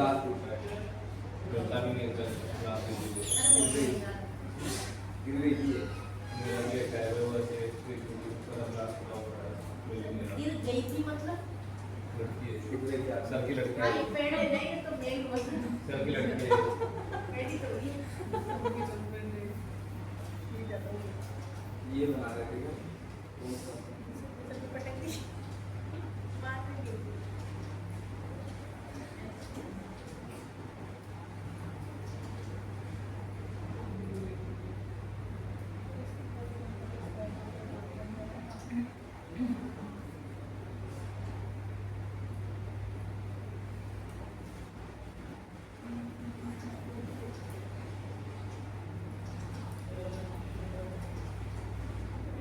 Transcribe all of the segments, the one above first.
Glass टूट रहा है, गलता भी नहीं कर ग्लास दे दीजिए गिर रही है। मेरा भी एक है वो ऐसे पर ग्लास टूटा हुआ है बिल्कुल मेरा गिर गई थी मतलब लड़की है गिर रही है। सर की लड़की आई है पेड़ है नहीं तो मेल बस सर की लड़की है पेड़ी तो ये ये बना रहे थे पटक दी मार दी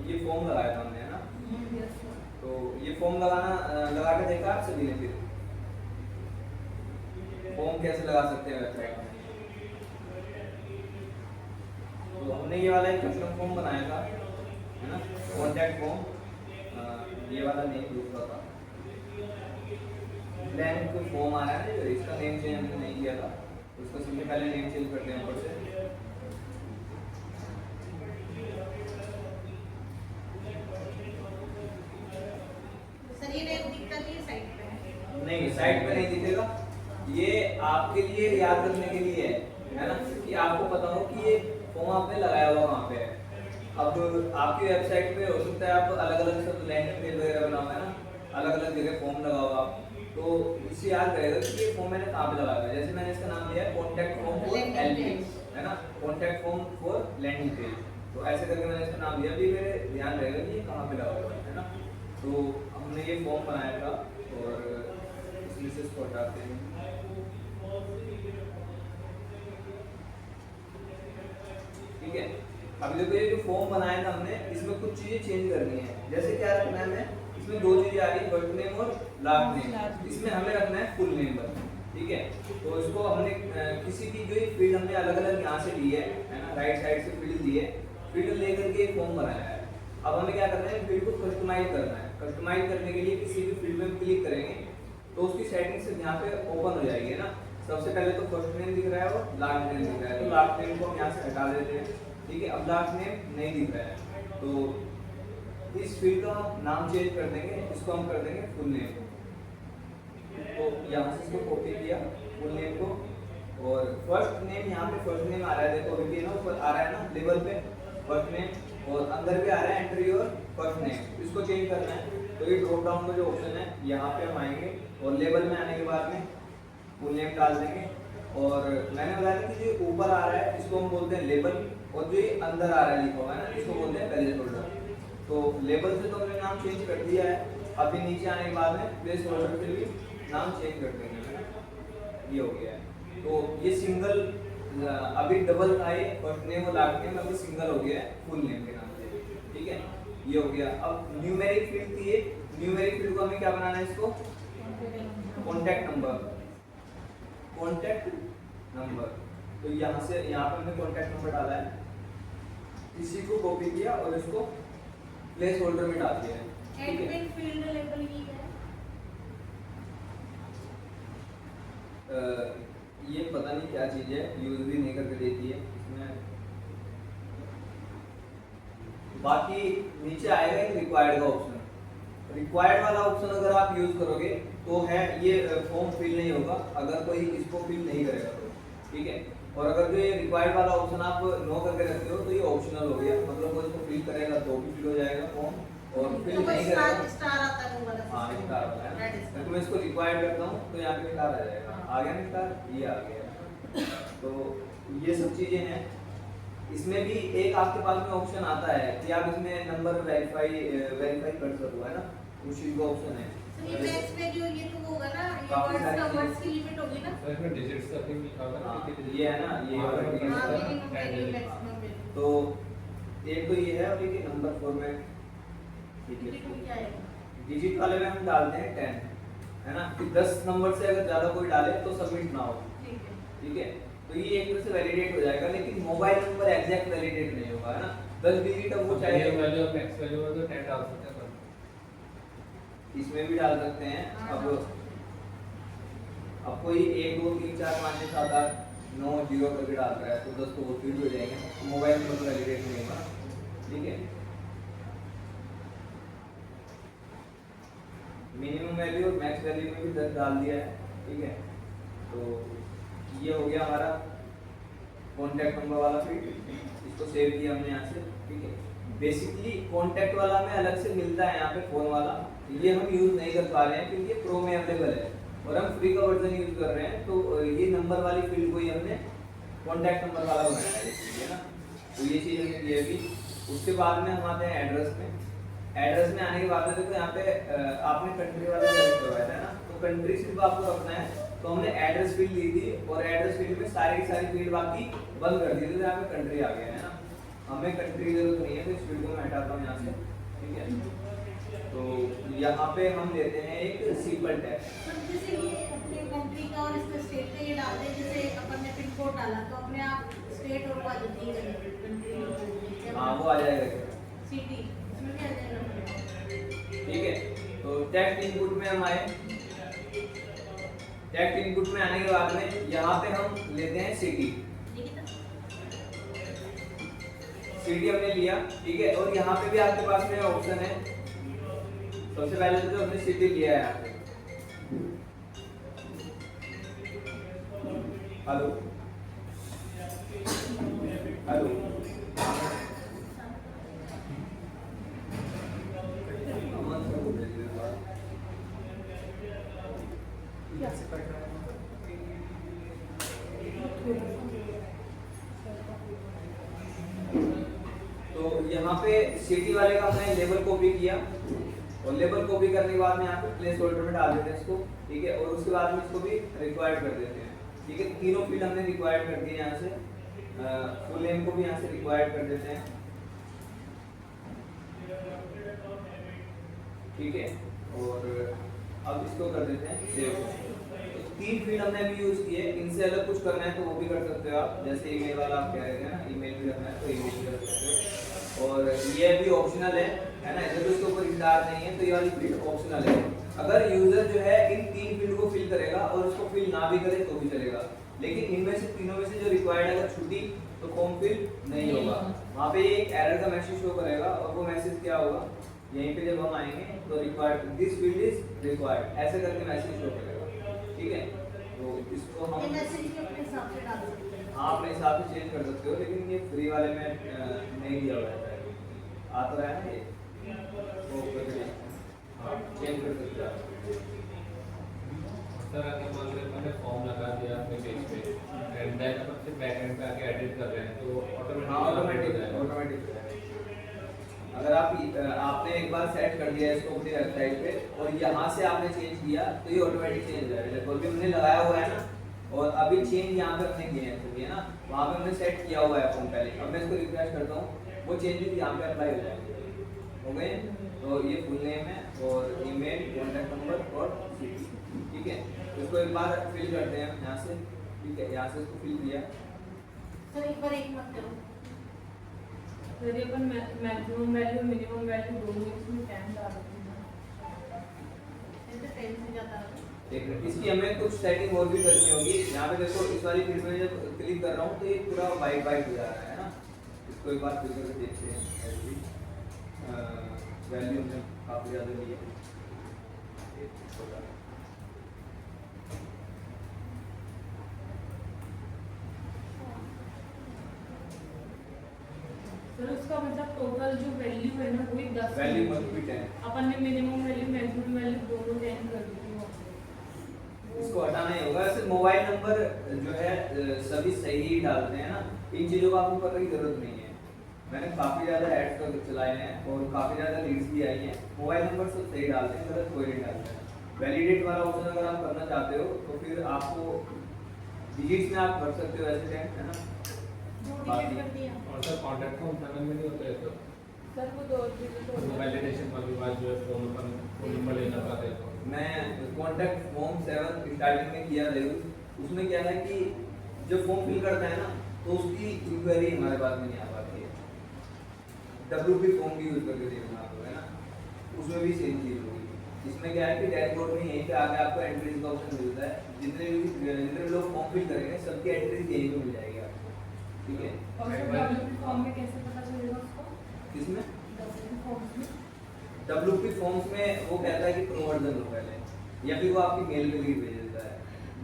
ये फोम लगाया था हमने, है ना? तो ये फोम लगा के देखा आप सभी ने? फिर फोम कैसे लगा सकते हैं वेबसाइट में? तो हमने ये वाला एक कस्टम फॉर्म बनाया था, है ना, कॉन्टैक्ट फॉर्म। ये वाला नहीं, दूसरा था ब्लैंक फॉर्म आ रहा है ना, इसका नेम चेंज हमने नहीं किया था, उसको सबसे पहले नेम चेंज करते हैं ऊपर से। सर ये नेम दिखता नहीं है साइड पे नहीं, साइड पे नहीं दिखेगा, ये आपके लिए याद रखने के लिए है ना, कि आपको पता हो कि ये फॉर्म आपने लगाया हुआ कहाँ पे है। अब आपकी वेबसाइट पे हो सकता है आप अलग अलग सब लैंडिंग पेज वगैरह बना हुआ है ना, अलग अलग जगह फॉर्म लगा हुआ, तो इससे याद रहेगा कि ये फॉर्म मैंने कहाँ पे लगाया है। जैसे मैंने इसका नाम दिया है कॉन्टैक्ट फॉर्म फॉर एलपी, है ना, contact form for landing page, तो ऐसे करके मैंने इसका नाम दिया, भी मेरे ध्यान रहेगा कि ये कहाँ पे लगा हुआ है ना। तो हमने ये फॉर्म बनाया था और इसमें से इसको हटाते हैं। ठीक है, अब देखो ये जो फॉर्म बनाया था हमने, इसमें कुछ चीजें चेंज करनी है। जैसे क्या रखना है हमें, इसमें दो चीजें आ रही है, फर्स्ट नेम और लास्ट नेम। इसमें हमें रखना है फुल नेम बस, ठीक है। तो इसको हमने किसी भी जो फील्ड हमने अलग अलग यहाँ से ली है ना, राइट साइड से फील्ड ली है, फील्ड लेकर के फॉर्म बनाया है। अब हमें क्या करना है, फील्ड को कस्टमाइज करना है। कस्टमाइज करने के लिए किसी भी फील्ड में क्लिक करेंगे तो उसकी सेटिंग से यहाँ पे ओपन हो जाएगी, है ना। सबसे पहले तो फर्स्ट नेम दिख रहा है और लास्ट नेम दिख रहा है, तो लास्ट नेम को हम यहाँ से हटा देते हैं, ठीक है। अब लास्ट नेम नहीं दिख रहा है, तो इस फील्ड का हम नाम चेंज कर देंगे, इसको हम कर देंगे फुल नेम। तो यहाँ से इसको कॉपी किया फुल नेम को, और फर्स्ट नेम यहाँ पे फर्स्ट नेम आ रहा है, देखो अभी ना ऊपर आ रहा है ना लेवल पे फर्स्ट नेम, और अंदर भी आ रहा है एंटर योर फर्स्ट नेम, इसको चेंज करना है। तो ये ड्रॉप डाउन का जो ऑप्शन है यहाँ पे हम आएंगे और लेवल में आने के बाद में फुल नेम डाल देंगे। और मैंने बताया कि जो ऊपर आ रहा है इसको हम बोलते हैं लेबल, और जो ये अंदर आ रहा है लिखा हुआ है ना, इसको बोलते हैं प्लेस होल्डर। तो लेबल से तो हमने नाम चेंज कर दिया है, अभी नीचे आने के बाद में प्लेस होल्डर से भी नाम चेंज कर देंगे, ये हो गया है। तो ये सिंगल, अभी डबल था ये फर्स्ट नेम और लास्ट नेम, अभी सिंगल हो गया है फुल नेम के नाम से, ठीक है, ये हो गया। अब न्यूमेरिक फील्ड थी ये, न्यूमेरिक फील्ड को हमें क्या बनाना है, इसको कॉन्टैक्ट नंबर, कॉन्टैक्ट नंबर। तो यहाँ से यहाँ पे हमने कॉन्टैक्ट नंबर डाला है, इसी को कॉपी किया और इसको प्लेस होल्डर में डाल दिया है, ठीक है। एडमिन फील्ड लेबल ये है, ये पता नहीं क्या चीज है, यूज भी नहीं करके देती है इसमें। बाकी नीचे आएगा एक रिक्वायर्ड का ऑप्शन, रिक्वायर्ड वाला ऑप्शन अगर आप यूज करोगे तो है ये फॉर्म फिल नहीं होगा अगर कोई इसको फिल नहीं करेगा तो, ठीक है। और अगर जो ये रिक्वायर्ड वाला ऑप्शन आप नो करके रखते हो तो ये ऑप्शनल हो गया, मतलब कोई इसको फिल करेगा तो भी फिल हो जाएगा फॉर्म, और फिल तो नहीं करेगा स्टार आता है वो वाला, हाँ स्टार वाला है। तो मैं इसको रिक्वायर्ड करता हूँ तो यहाँ पे स्टार आ जाएगा, आ गया ना स्टार, ये आ गया। तो ये सब चीजें हैं। इसमें भी एक आपके पास में ऑप्शन आता है कि आप इसमें नंबर वेरीफाई कर सको, है ना, उसी का ऑप्शन है। तो ये मैक्स वैल्यू ये तो होगा ना, ये काफी वर्ड्स सारी का चीजें। वर्ड्स की लिमिट होगी ना, सर इसमें डिजिट्स का भी लिखा होगा ना हाँ, कितने ये है ना, ये हाँ, वाला हाँ, digits हाँ का। मिनिमम वैल्यू मैक्सिमम वैल्यू, तो एक तो ये है और एक नंबर फॉर्मेट, ठीक है। डिजिट क्या है, डिजिट वाले में हम डालते हैं 10, है ना, कि 10 नंबर से अगर ज्यादा कोई डाले तो सबमिट ना हो, ठीक है। ठीक है। तो ये एक तरह से वैलिडेट हो जाएगा, लेकिन मोबाइल नंबर एग्जैक्ट वैलिडेट नहीं होगा, है ना। 10 डिजिट अब वो चाहे ये वैल्यू और मैक्स वैल्यू तो 10 डाल सकते हैं, इसमें भी डाल सकते हैं। हाँ, अब अब कोई 1 2 3 4 5 6 7 8 9 0 करके डाल रहा है तो 10 तो वो फील्ड हो जाएंगे, तो मोबाइल नंबर तो वैलिडेट नहीं होगा। ठीक है, मिनिमम वैल्यू और मैक्स वैल्यू में भी 10 डाल दिया है। ठीक है, तो ये हो गया हमारा कॉन्टैक्ट नंबर वाला फील्ड, इसको सेव किया हमने यहाँ से। ठीक है, बेसिकली कॉन्टैक्ट वाला में अलग से मिलता है यहाँ पे फोन वाला, ये हम यूज नहीं कर पा रहे हैं क्योंकि ये प्रो में अवेलेबल है और हम फ्री का वर्जन यूज कर रहे हैं, तो ये नंबर वाली फील्ड को ही हमने कॉन्टैक्ट नंबर वाला बनाया है, ठीक है ना। तो ये चीज़ हमने की अभी। उसके बाद में हम आते हैं एड्रेस में। एड्रेस में आने के बाद में देखो यहाँ पे आपने कंट्री वाला सेलेक्ट करवाया था ना, तो कंट्री सिर्फ आपको रखना है, तो हमने एड्रेस फील्ड ली थी और एड्रेस फील्ड में सारी की सारी फील्ड बाकी बंद कर दी थी, तो यहाँ पे कंट्री आ गया है ना। हमें कंट्री की जरूरत नहीं है, तो इस फील्ड को मैं हटाता हूँ यहाँ से। ठीक है, तो यहाँ पे हम लेते हैं एक सिंपल टैग। तो जैसे ये अपने कंट्री का और इसमें स्टेट का ये डालते हैं, जैसे अपन ने पिन कोड डाला तो अपने आप स्टेट और वो आ जाती है कंट्री। हाँ, वो आ जाएगा सिटी इसमें भी आ जाएगा। ठीक है, तो टेक्स्ट इनपुट में हम आए। टेक्स्ट इनपुट में आने के बाद में यहाँ पे हम लेते हैं सिटी। सिटी हमने लिया। ठीक है, और यहाँ पे भी आपके पास में ऑप्शन है, सबसे पहले तो हमने सिटी लिया है यहाँ पे। हेलो हेलो, तो यहाँ पे सिटी वाले का हमने लेबल कॉपी किया और लेबल कॉपी करने के बाद में यहाँ पे प्लेस होल्डर में डाल देते हैं इसको। ठीक है, और उसके बाद में इसको भी रिक्वायर्ड कर देते हैं। ठीक है, तीनों फील्ड हमने रिक्वायर्ड कर दिए यहाँ से। फुल नेम को भी यहाँ से रिक्वायर्ड कर देते हैं। ठीक है, और अब इसको कर देते हैं सेव। तो 3 फील्ड हमने अभी यूज किए, इनसे अलग कुछ करना है तो वो भी कर सकते हो आप, जैसे ईमेल वाला आप कह रहे थे ना, ईमेल भी करना है तो ईमेल भी कर सकते हो। और ये भी ऑप्शनल है ना, इधर तो इसके ऊपर इंचार्ज नहीं है, तो ये वाली फील्ड ऑप्शनल है। अगर यूजर जो है इन 3 फील्ड को फिल करेगा और उसको फिल ना भी करे तो भी चलेगा, लेकिन इनमें से तीनों में से जो रिक्वायर्ड है अगर छुट्टी तो फॉर्म फिल नहीं होगा। वहाँ पे एक एरर का मैसेज शो करेगा और वो मैसेज क्या होगा, यहीं पे जब हम आएंगे तो required this field is required ऐसे करके मैसेज शो करेगा। ठीक है, तो इसको हम मैसेज के अपने हिसाब से डाल सकते हैं। हाँ अपने हिसाब से चेंज कर सकते हो, लेकिन ये फ्री वाले में नहीं दिया हुआ है, आ तो रहा है ना ये, वो हाँ चेंज कर सकते हो। सर अगर मान लो मैंने फॉर्म लगा दिया अपने पेज पे एंड देन अपन से बैक एंड पे आके एडिट कर रहे हैं तो ऑटोमेटिक अगर आप आपने एक बार सेट कर दिया इसको अपनी वेबसाइट पे और यहाँ से आपने चेंज किया तो ये ऑटोमेटिक चेंज हो जाएगा। जैसे अभी हमने लगाया हुआ है ना, और अभी चेंज यहाँ पे हमने किए हैं ना, वहाँ पे हमने सेट किया हुआ है फॉर्म पहले। अब मैं इसको रिफ्रेश करता हूँ, वो चेंजेस यहाँ पे अप्लाई हो जाएंगे। हो गए, तो ये फुल नेम है और ईमेल, कॉन्टैक्ट नंबर और सिटी। ठीक है, तो इसको एक बार फिल करते हैं यहाँ से। ठीक है, यहाँ से इसको फिल किया। सर एक बार एक मत करो, यदि अपन मैक्सिमम वैल्यू मिनिमम वैल्यू दोनों इसमें टाइम डाल देते हैं, ऐसे टेंस में जाता है। देख रहे हैं, इसकी हमें कुछ सेटिंग और भी करनी होगी। यहाँ पे देखो इस वाली फील्ड में जब क्लिक कर रहा हूँ तो ये पूरा वाइट वाइट हो जा रहा है ना। इसको एक बार क्लिक करके देखते हैं। वैल्यू हमने काफ़ी ज़्यादा ली है। सर उसका मतलब टोटल जो वैल्यू है ना वही 10 वैल्यू मस्ट बी 10। अपन ने मिनिमम वैल्यू मैक्सिमम वैल्यू दोनों 10 कर दी थी। इसको हटाना ही होगा। ऐसे मोबाइल नंबर जो है सभी सही ही डालते हैं ना, इन चीज़ों का आपको करने की जरूरत नहीं है। मैंने काफ़ी ज़्यादा एड्स कर चलाए हैं और काफ़ी ज़्यादा लीड्स भी आई हैं। मोबाइल नंबर सब सही डालते हैं, गलत कोई नहीं डालता है। वैलिडेट वाला ऑप्शन अगर आप करना चाहते हो तो फिर आपको डिजिट्स में आप भर सकते हो ऐसे टाइम, है ना। डिलीट कर दिया। और सर कॉन्टैक्ट फॉर्म सेवन में नहीं होता है तो सर वो दो चीजें तो वैलिडेशन वाली बात जो है फोन नंबर लेना पाते हैं तो मैं कॉन्टैक्ट फॉर्म 7 स्टार्टिंग में किया था, उसमें क्या है कि जब फॉर्म फिल करता है ना तो उसकी इंक्वायरी हमारे पास में नहीं आ पाती है। WP फॉर्म भी यूज करके देखना आप, है ना, उसमें भी सेम चीज़ होगी। इसमें क्या है कि डैशबोर्ड में यहीं पे आके आपको एंट्रीज का ऑप्शन मिलता है। जितने लोग फॉर्म फिल करेंगे सबकी एंट्रीज यहीं पे मिल जाएगी आपको, ठीक है। और सर डब्ल्यूपी फॉर्म में कैसे पता चलेगा उसको? किसमें? डब्ल्यूपी फॉर्म्स में? WP फॉर्म्स में वो कहता है कि प्रोवर्जन हो पहले, या फिर वो आपकी मेल पे भी भेज देता है।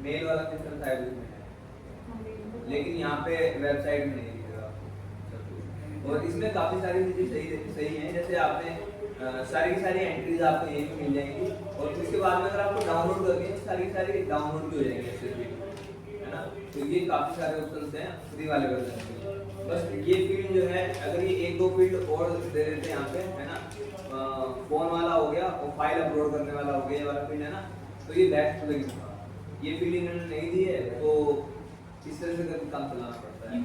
मेल वाला सिस्टम शायद उसमें है, लेकिन यहाँ पे वेबसाइट में नहीं दिखेगा आपको। और इसमें काफ़ी सारी चीज़ें सही हैं, जैसे आपने सारी की सारी एंट्रीज आपको यहीं पे मिल जाएंगी। और फिर उसके बाद में अगर आपको डाउनलोड करनी है सारी डाउनलोड भी हो जाएंगी अच्छे से, है ना। तो ये काफ़ी सारे ऑप्शन हैं फ्री वाले वर्जन में। बस ये फील्ड जो है, अगर ये एक दो फील्ड और दे देते हैं यहाँ पे, है ना, फोन वाला हो गया और फाइल अपलोड करने वाला हो गया, ये वाला फील्ड है ना, तो ये बेस्ट लगेगा। ये फील्ड इन्होंने नहीं दी है तो इस तरह से करके काम चलाना पड़ता है।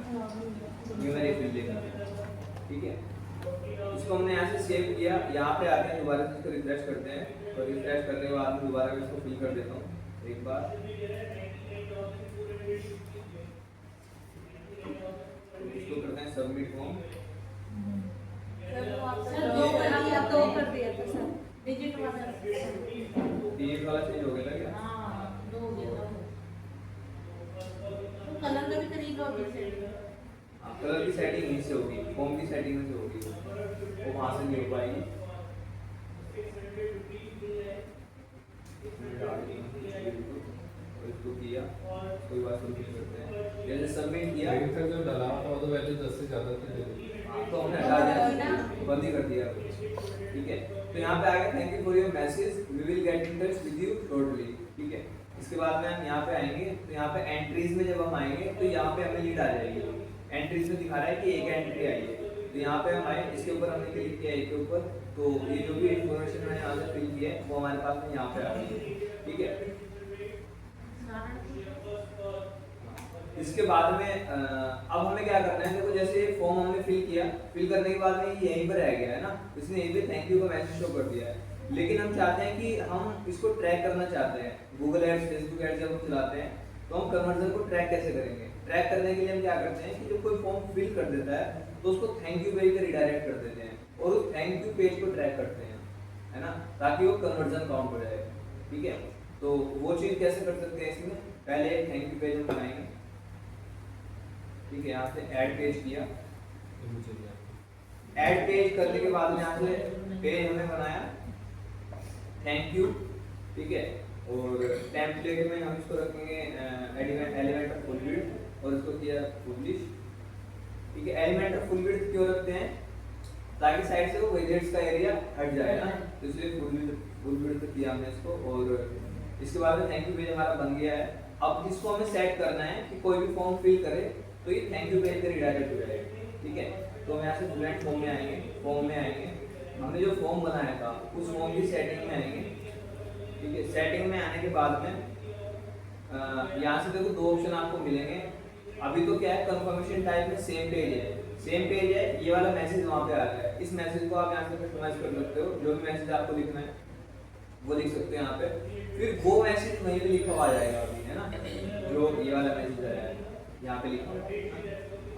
न्यूमेरिक फील्ड लेकर, ठीक है। इसको हमने यहाँ से सेव किया, यहाँ पे आते हैं, दोबारा से इसको रिफ्रेश करते हैं, और रिफ्रेश करने के बाद में दोबारा मैं इसको फिल कर देता हूँ एक बार। इसको करते हैं सबमिट फॉर्म। सर दो कर दिया, दो कर दिया था सर, डिजिट वाला। डिजिट वाला चेंज हो गया था क्या? हाँ, दो हो गया था। तो कलर का भी तरीका होगा सेटिंग। कलर की सेटिंग यहीं से होगी, फॉर्म की सेटिंग में से होगी, वो वहाँ से नहीं हो पाएगी। इसको किया, कोई बात नहीं करते हैं, जैसे सबमिट किया जो डला हुआ था वो तो वैल्यू 10 से ज़्यादा थी, तो हमने हटा दिया, बंद ही कर दिया, ठीक है। तो यहाँ पे आ गया thank you for your message, we will get in touch with you shortly, ठीक है। इसके बाद में हम यहाँ पे आएंगे, तो यहाँ पे एंट्रीज में जब हम आएंगे तो यहाँ पे हमें लीड आ जाएगी। एंट्रीज में दिखा रहा है कि एक एंट्री आई है, तो यहाँ पे हम आए, इसके ऊपर हमने क्लिक किया एक के ऊपर, तो ये जो भी इन्फॉर्मेशन मैंने यहाँ से फिल की है वो हमारे पास में यहाँ पे आ गई है, ठीक है। इसके बाद में अब हमें क्या करना है, देखो जैसे फॉर्म हमने फिल किया, फिल करने के बाद में ये यहीं पर रह गया है ना, इसने यहीं पे थैंक यू का मैसेज शो कर दिया है। लेकिन हम चाहते हैं कि हम इसको ट्रैक करना चाहते हैं, गूगल एड्स, फेसबुक एड्स जब हम चलाते हैं तो हम कन्वर्जन को ट्रैक कैसे करेंगे। ट्रैक करने के लिए हम क्या करते हैं कि जब कोई फॉर्म फिल कर देता है तो उसको थैंक यू पेज पे रिडायरेक्ट कर देते हैं, और उस थैंक यू पेज को ट्रैक करते हैं, है ना, ताकि वो कन्वर्जन काउंट हो जाए, ठीक है। तो वो चीज़ कैसे कर सकते हैं, इसमें पहले एक थैंक यू पेज हम बनाएंगे, ठीक है। यहाँ से ऐड पेज किया, ऐड पेज करने के बाद में यहाँ से पेज हमने बनाया थैंक यू, ठीक है। और टेम्पलेट में हम इसको रखेंगे एलिमेंट ऑफ फुल विड्थ, और इसको किया पब्लिश, ठीक है। एलिमेंट ऑफ फुल विड्थ क्यों रखते हैं, ताकि साइड से वो विजेट्स का एरिया हट जाए ना, तो इसलिए फुल विड्थ किया हमने इसको। और इसके बाद में थैंक यू पेज हमारा बन गया है। अब इसको हमें सेट करना है कि कोई भी फॉर्म फिल करे तो ये थैंक यू पेज पे रिडायरेक्ट हो जाए, ठीक है। तो हम यहाँ से बुलेट फॉर्म में आएंगे, फॉर्म में आएंगे, हमने जो फॉर्म बनाया था उस फॉर्म की सेटिंग में आएंगे, ठीक है। सेटिंग में आने के बाद में यहाँ से देखो दो ऑप्शन आपको मिलेंगे। अभी तो क्या है, कंफर्मेशन टाइप में सेम पेज है, सेम पेज है, ये वाला मैसेज वहाँ पे आ रहा है। इस मैसेज को आप यहाँ से कस्टमाइज कर सकते हो, जो भी मैसेज आपको लिखना है वो लिख सकते हैं यहाँ पे, फिर वो मैसेज वहीं पे लिखा हुआ जाएगा अभी, है ना, जो ये वाला मैसेज आया है यहाँ पे लिखा हुआ।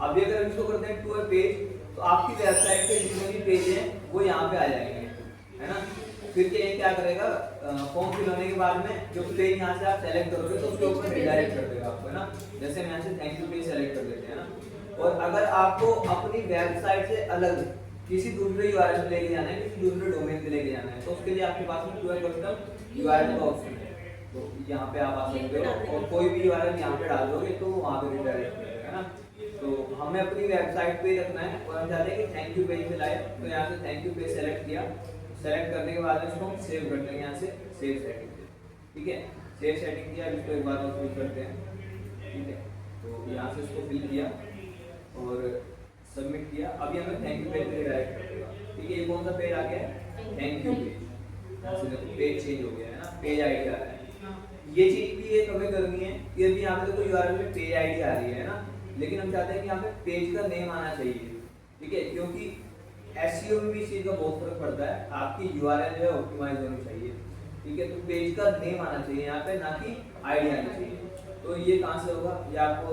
अभी अगर इसको करते हैं टू अ पेज, तो आपकी वेबसाइट के जितने भी पेज हैं वो यहाँ पे आ जाएंगे, है ना। फिर क्या करेगा, फॉर्म फिल होने के बाद में जो पेज यहाँ से आप सेलेक्ट करोगे तो उसके ऊपर रिडायरेक्ट कर देगा आपको, है ना। जैसे हम यहाँ से थैंक यू पेज सेलेक्ट कर देते हैं ना। और अगर आपको अपनी वेबसाइट से अलग किसी दूसरे यूआरएल पे लेके जाना है, किसी दूसरे डोमेन पे लेके जाना है, तो उसके लिए आपके पास में क्यूआर कस्टम यूआरएल का ऑप्शन है, तो यहाँ पे आप आ सकते हो और कोई भी यूआरएल यहाँ पे डाल दोगे तो वहाँ पे रिडायरेक्ट करेगा, है ना। तो हमें अपनी वेबसाइट पे रखना है और हम चाहते हैं कि थैंक यू पेज पे लाए, तो यहाँ से थैंक यू पेज सेलेक्ट किया। सेलेक्ट करने के बाद इसको हम सेव करते हैं, यहाँ से सेव सेटिंग पे, ठीक है। सेव सेटिंग किया, इसको एक बार और फिल करते हैं, ठीक है। तो यहाँ से इसको फिल किया और सबमिट किया। अभी हमें थैंक यू पेज पे डायरेक्ट करेगा, ठीक है। ये कौन सा पेज आ गया है, थैंक यू पेज। यहाँ से देखो पेज चेंज हो गया है ना, पेज आईडी आ रहा है। ये चीज भी एक हमें करनी है कि अभी यहाँ पे देखो यूआरएल में पेज आईडी आ रही है ना, लेकिन हम चाहते हैं कि यहाँ पे पेज का नेम आना चाहिए, ठीक है, क्योंकि एसईओ में भी इस चीज का बहुत फर्क पड़ता है। आपकी यूआरएल जो है ऑप्टिमाइज होनी चाहिए, ठीक है। तो पेज का नेम आना चाहिए यहाँ पे, ना कि आईडी आनी चाहिए। तो ये कहाँ से होगा, ये आपको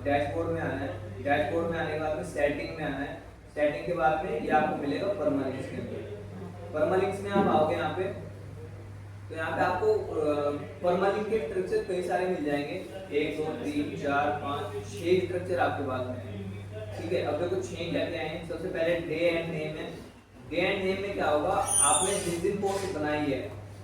डैशबोर्ड में आना है। डैशबोर्ड में आने के बाद में सेटिंग में आना है। सेटिंग के बाद में ये आपको मिलेगा परमालिंक्स के अंदर। परमालिंक्स में आप आओगे यहाँ पे, तो यहाँ पे आपको परमालिंक के स्ट्रक्चर कई सारे मिल जाएंगे, 1 2 3 4 5 6 स्ट्रक्चर आपके पास में है। ठीक है, अब देखो 6 क्या क्या है। सबसे पहले डे एंड नेम है। डे एंड नेम में क्या होगा, आपने जिस दिन पोस्ट बनाई है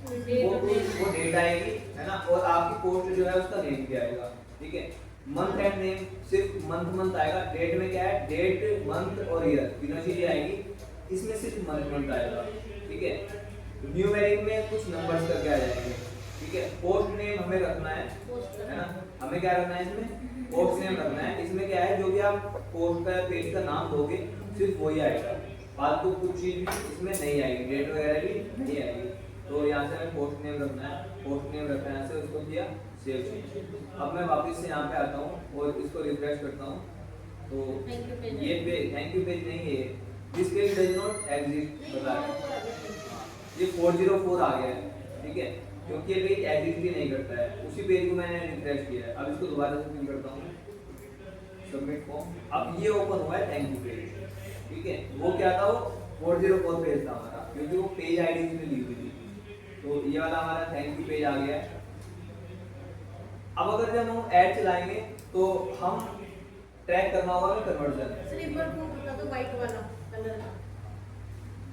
वो डेट आएगी, है ना, और आपकी पोस्ट जो है उसका नेम भी आएगा। ठीक है, मंथ एंड नेम सिर्फ मंथ आएगा। डेट में क्या है, डेट मंथ और ईयर तीनों चीजें आएगी, इसमें सिर्फ मंथ आएगा। ठीक है, न्यूमेरिक में कुछ नंबर्स करके आ जाएंगे। ठीक है, पोस्ट नेम हमें रखना है ना, हमें क्या रखना है इसमें, पोस्ट नेम रखना है। इसमें क्या है, जो भी आप पोस्ट का पेज का नाम दोगे सिर्फ वही आएगा, फालतू कुछ चीज भी इसमें नहीं आएगी, डेट वगैरह भी नहीं आएगी। तो यहाँ से हमें पोस्ट नेम रखना है, पोस्ट नेम रखना है, यहाँ से उसको किया सेव चेंज। अब मैं वापस से यहाँ पे आता हूँ और इसको रिफ्रेश करता हूँ, तो ये पेज थैंक यू पेज नहीं है, this page does not exist बता रहा है, ये 404 आ गया है। ठीक है, क्योंकि ये पेज एग्जिस्ट ही नहीं करता है, उसी पेज को मैंने रिफ्रेश किया है। अब इसको दोबारा से फिल करता हूँ, सबमिट फॉर्म। अब ये ओपन हुआ है थैंक यू पेज। ठीक है, वो क्या था, वो 404 पेज था हमारा, क्योंकि वो पेज आईडी इसमें ली हुई थी। तो ये वाला हमारा थैंक यू पेज आ गया है। अब अगर जब हम ऐड चलाएंगे तो हम ट्रैक करना होगा हमें कन्वर्जन। स्लीपर को बता दो, व्हाइट वाला कलर का।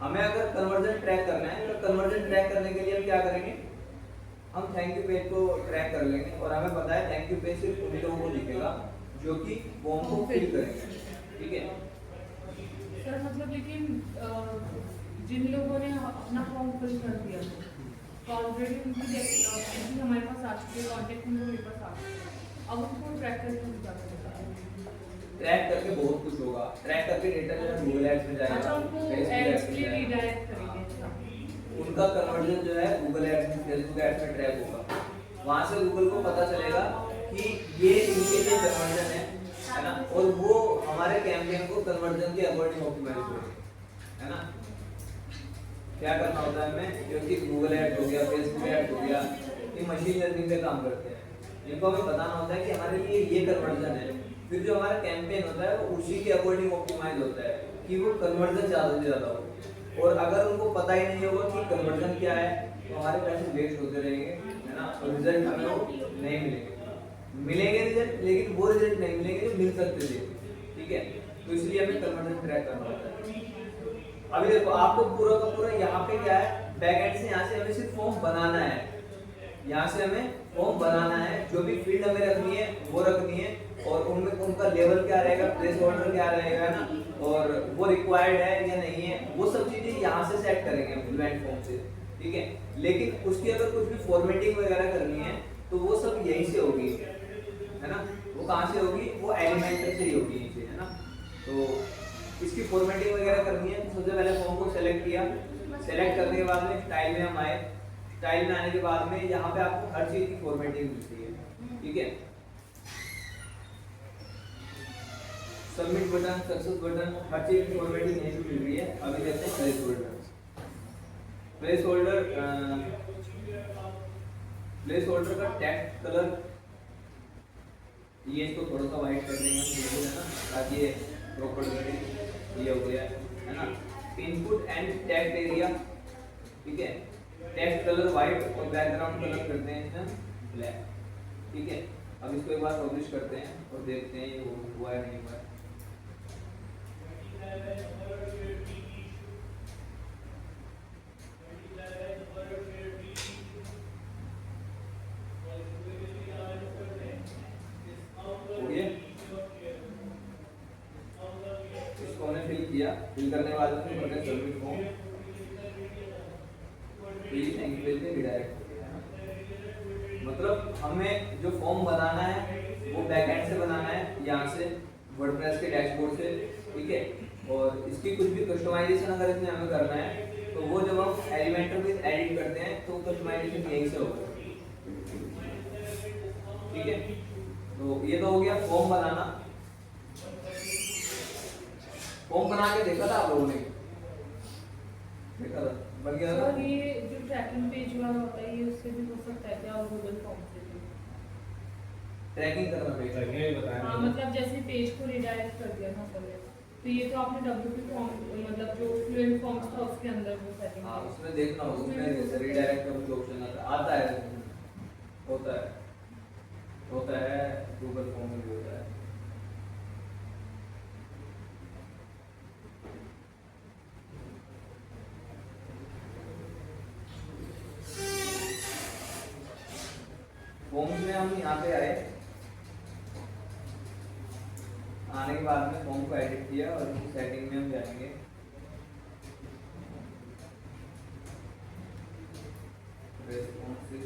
हमें अगर कन्वर्जन ट्रैक करना है तो कन्वर्जन ट्रैक करने के लिए हम क्या करेंगे, हम थैंक यू पेज को ट्रैक कर लेंगे, और हमें पता है थैंक यू पेज सिर्फ उन लोगों को दिखेगा जो कि फॉर्म को फिल करेंगे। ठीक है सर, मतलब लेकिन जिन लोगों ने अपना फॉर्म फिल कर दिया तो ऑलरेडी उनकी हमारे पास आ चुकी है, कॉन्टेक्ट उनको मेरे पास आ चुका है, अब उनको ट्रैक करके क्या करेगा? ट्रैक करके बहुत कुछ होगा, ट्रैक करके डेटा जो है गूगल एड्स में जाएगा, अच्छा, उनको Facebook एड्स Ads के में लिए जाएगा। रीडायरेक्ट करेंगे। उनका कन्वर्जन जो है गूगल एड्स में, फेसबुक एड्स में ट्रैक होगा। वहां से गूगल को पता चलेगा कि ये इनके लिए कन्वर्जन है ना, और वो हमारे कैंपेन को कन्वर्जन के अकॉर्डिंग ऑप्टिमाइज करेंगे, है ना। क्या करना होता है हमें, क्योंकि गूगल एड हो गया, फेसबुक एड हो गया, ये मशीन लर्निंग पे काम करते हैं। इनको हमें बताना होता है कि हमारे लिए ये कन्वर्जन है, फिर जो हमारा कैंपेन होता है वो उसी के अकॉर्डिंग ऑप्टिमाइज होता है कि वो कन्वर्जन ज़्यादा से ज़्यादा हो। और अगर उनको पता ही नहीं होगा कि कन्वर्जन क्या है तो हमारे पैसे वेस्ट होते रहेंगे, है ना, और रिजल्ट हमें वो नहीं मिलेंगे रिजल्ट, लेकिन वो रिजल्ट नहीं मिलेंगे जो मिल सकते थे। ठीक है, तो इसलिए हमें कन्वर्जन ट्रैक करना होता है। अभी देखो आपको पूरा का पूरा यहाँ पे क्या है, बैक एंड से यहाँ से हमें सिर्फ फॉर्म बनाना है, यहाँ से हमें फॉर्म बनाना है, जो भी फील्ड हमें रखनी है वो रखनी है, और उनमें उनका लेवल क्या रहेगा, प्लेस होल्डर क्या रहेगा ना, और वो रिक्वायर्ड है या नहीं है, वो सब चीजें यहाँ से सेट करेंगे हम ब्लैंक फॉर्म से। ठीक है, लेकिन उसकी अगर कुछ भी फॉर्मेटिंग वगैरह करनी है तो वो सब यहीं से होगी, है ना। वो कहाँ से होगी, वो एलिमेंटर से ही होगी नीचे, है ना। तो इसकी फॉर्मेटिंग वगैरह करनी है, सबसे पहले फॉर्म को सेलेक्ट किया, सेलेक्ट करने के बाद में स्टाइल में हम आए, स्टाइल में आने के बाद में यहाँ पे आपको हर चीज की फॉर्मेटिंग मिलती है। ठीक है, सबमिट बटन, सक्सेस बटन, हर चीज की फॉर्मेटिंग यहीं पे मिल रही है। अभी देखते हैं प्लेस होल्डर। प्लेस होल्डर का टेक्स्ट कलर, ये इसको थोड़ा सा वाइट कर देंगे है ना, ताकि ये प्रॉपर ये हो गया है ना। इनपुट एंड टेक्स्ट एरिया, ठीक है, टेक्स्ट कलर वाइट और बैकग्राउंड कलर करते हैं इसमें ब्लैक। ठीक है, अब इसको एक बार पब्लिश करते हैं और देखते हैं ये हुआ है नहीं हुआ है। इसको हमने फिल किया, फिल करने के बाद में हमने submit form, please thank you पे रिडायरेक्ट हो गया। मतलब हमें जो फॉर्म बनाना है वो बैकएंड से बनाना है, यहाँ से वर्डप्रेस के डैशबोर्ड से। ठीक है, और इसकी कुछ भी कस्टमाइजेशन अगर इसमें हमें करना है तो वो जब हम एलिमेंटर में एडिट करते हैं तो कस्टमाइजेशन यहीं से होगा। ठीक है, तो ये तो हो गया फॉर्म बनाना। फॉर्म बना के देखा था आप लोगों ने, देखा था, बन गया था। सर, ये जो ट्रैकिंग पेज वाला होता है ये उससे भी हो सकता है क्या, और गूगल फॉर्म से भी ट्रैकिंग करना पड़ेगा। बताया हाँ, मतलब जैसे पेज को रिडायरेक्ट कर दिया ना पहले, तो ये तो आपने WP फॉर्म मतलब जो फ्लुएंट फॉर्म्स था उसके अंदर वो सेटिंग हाँ की। उसमें देखना होगा, उसमें रीडायरेक्ट का कुछ ऑप्शन आता है, होता है गूगल फॉर्म में भी होता है। फॉर्म में हम यहाँ पे आए, आने के बाद में फॉर्म को एडिट किया और इनकी सेटिंग में हम जाएंगे। रेस्पॉन्सिव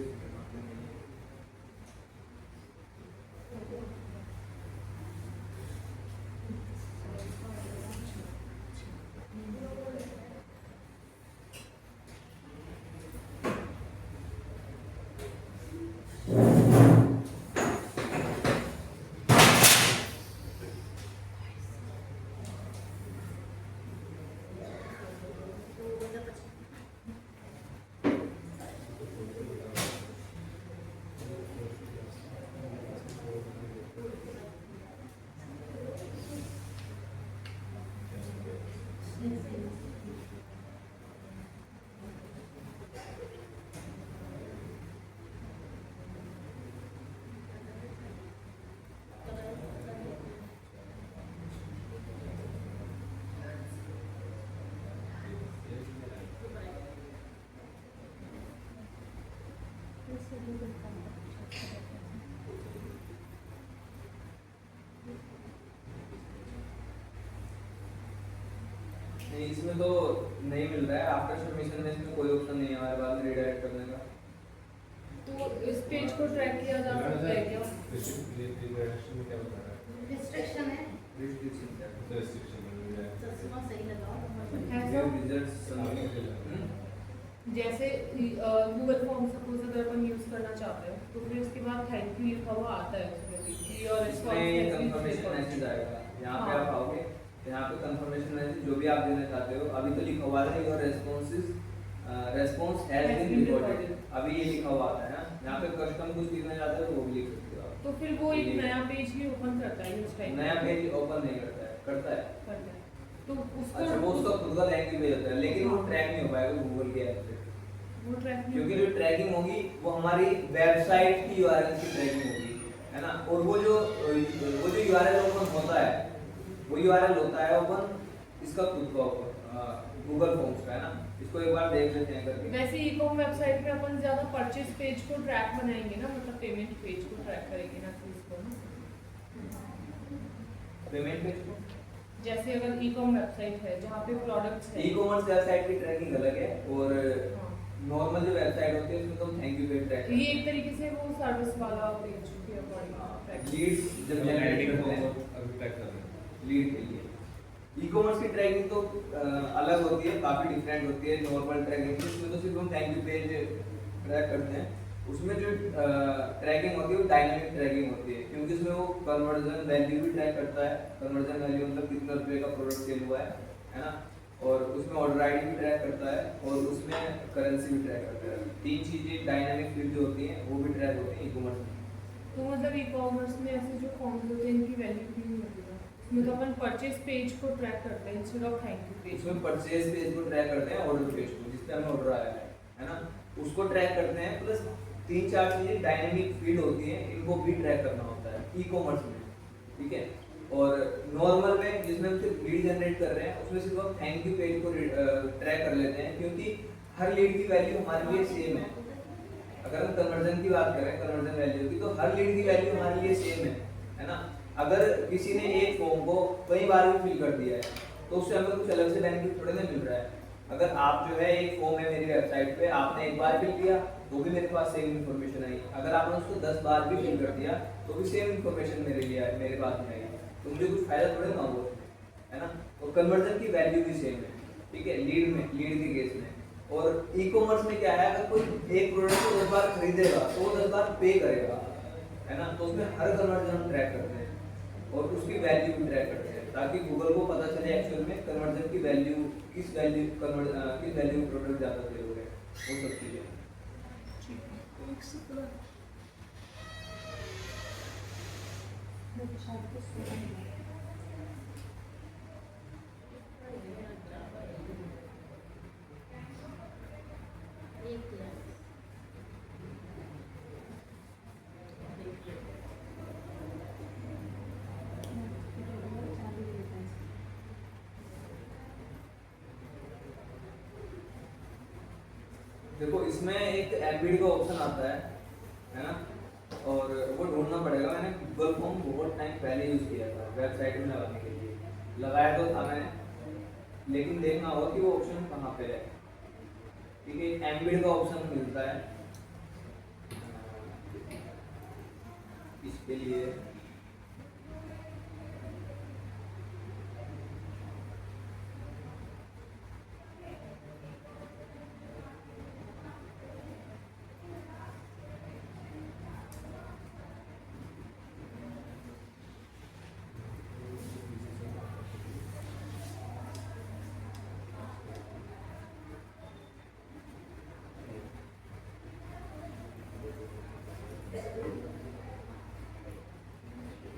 नहीं, इसमें तो नहीं मिल रहा है। आफ्टर सबमिशन में इसमें कोई ऑप्शन नहीं है हमारे पास रीडायरेक्ट करने का। तो इस पेज को ट्रैक किया जा सकता है क्या? रिस्ट्रिक्शन में क्या बता रहा है? रिस्ट्रिक्शन है, रिस्ट्रिक्शन क्या है? रिस्ट्रिक्शन में चश्मा सही लगाओ। ऐसा रिजल्ट्स जैसे गूगल फॉर्म सपोज अगर अपन यूज करना चाहते हैं तो फिर उसके बाद थैंक यू लिखा हुआ आता है उसमें भी कि योर इसमें कंफर्मेशन मैसेज आएगा। यहाँ पे आप आओगे, यहाँ पे कंफर्मेशन मैसेज जो भी आप देना चाहते हो, अभी तो लिखा हुआ है your response has been recorded, अभी ये लिखा हुआ आता है ना। यहाँ पे कस्टम कुछ लिखना चाहते हो वो भी लिख सकते हो आप। तो फिर वो एक नया पेज भी ओपन करता है इस टाइप नया पेज ओपन नहीं करता है। तो उसको अच्छा वो उसका खुद का लैंग्वेज पेज होता है, लेकिन वो ट्रैक नहीं हो पाएगा गूगल के ऐप से, वो ट्रैक क्योंकि जो ट्रैकिंग होगी वो हमारी वेबसाइट की यूआरएल की ट्रैकिंग होगी, है ना। और वो जो यूआरएल ओपन होता है, वो यूआरएल होता है ओपन इसका खुद का गूगल फॉर्म्स का, है ना। इसको एक बार देख लेते हैं करके। वैसे ई-कॉम वेबसाइट पे अपन ज्यादा परचेज पेज को ट्रैक बनाएंगे ना, मतलब पेमेंट पेज को ट्रैक करेंगे ना फिर इसको ना। पेमेंट पेज को जैसे अगर ई-कॉम वेबसाइट है जहाँ पे प्रोडक्ट्स है, ई-कॉमर्स वेबसाइट की ट्रैकिंग अलग है और हाँ, नॉर्मल जो वेबसाइट होती है उसमें तो थैंक यू पेज ट्रैक तो ये एक तरीके से वो सर्विस वाला पेज के अकॉर्डिंग लीड जब जनरेट करते हैं अभी ट्रैक कर रहे हैं। लीड के लिए। ई-कॉमर्स की ट्रैकिंग तो अलग होती है, काफी डिफरेंट होती है नॉर्मल ट्रैकिंग से। उसमें तो सिर्फ हम थैंक यू पेज ट्रैक करते हैं। उसमें जो ट्रैकिंग होती है वो डायनामिक ट्रैकिंग होती है, क्योंकि उसमें वो कन्वर्जन वैल्यू भी ट्रैक करता है। कन्वर्जन वैल्यू मतलब कितने रुपए का प्रोडक्ट सेल हुआ है ना। और उसमें ऑर्डर आईडी भी ट्रैक करता है और उसमें करेंसी भी ट्रैक करता है। तीन चीजें डायनामिक फील्ड जो होती हैं वो भी ट्रैक होती हैं ई-कॉमर्स में। तो मतलब ई-कॉमर्स में ऐसे जो फॉर्म्स होते हैं इनकी वैल्यू भी नहीं होती है, इसमें तो अपन परचेज पेज को ट्रैक करते हैं instead of thank you page. उसमें परचेज पेज को ट्रैक करते हैं, ऑर्डर पेज को जिस पे हमें ऑर्डर आया है ना, उसको ट्रैक करते हैं। प्लस तीन चार चीजें डायनेमिक फील्ड होती हैं, इनको भी ट्रैक करना होता है ई-कॉमर्स में, ठीक है। और नॉर्मल में जिसमें हम सिर्फ लीड जनरेट कर रहे हैं उसमें सिर्फ हम थैंक यू पेज को ट्रैक कर लेते हैं, क्योंकि हर लीड की वैल्यू हमारे लिए सेम है। अगर हम कन्वर्जन की बात करें, कन्वर्जन वैल्यू की, तो हर लीड की वैल्यू हमारे लिए सेम है ना। अगर किसी ने एक फॉर्म को कई बार भी फिल कर दिया है तो उससे हमें कुछ अलग से बेनिफिट थोड़े ना मिल रहा है। अगर आप जो है एक फॉर्म है मेरी वेबसाइट पे, आपने एक बार फिल किया तो भी मेरे पास सेम इन्फॉर्मेशन आई। अगर आपने उसको 10 बार भी फिल कर दिया तो भी सेम इन्फॉर्मेशन मेरे पास में आई, तो मुझे कुछ फायदा थोड़े ना हुआ, है ना। और कन्वर्जन की वैल्यू भी सेम है, ठीक है, लीड के केस में। और ई-कॉमर्स में क्या है, अगर कोई एक प्रोडक्ट को 10 बार खरीदेगा तो वो 10 बार पे करेगा, है ना। तो उसमें हर कन्वर्जन हम ट्रैक करते हैं और उसकी वैल्यू भी ट्रैक करते हैं, ताकि गूगल को पता चले एक्चुअल में कन्वर्जन की वैल्यू किस वैल्यू प्रोडक्ट ज़्यादा सेल हो रहे हैं, वो सब चीज़ें। देखो इसमें एक एम्बिड का ऑप्शन आता है ना, और वो ढूंढना पड़ेगा। मैंने गूगल फॉर्म बहुत टाइम पहले यूज किया था वेबसाइट में लगाने के लिए, लगाया तो था मैंने, लेकिन देखना होगा कि वो ऑप्शन कहाँ पे है। ठीक है, एम्बिड का ऑप्शन मिलता है इसके लिए।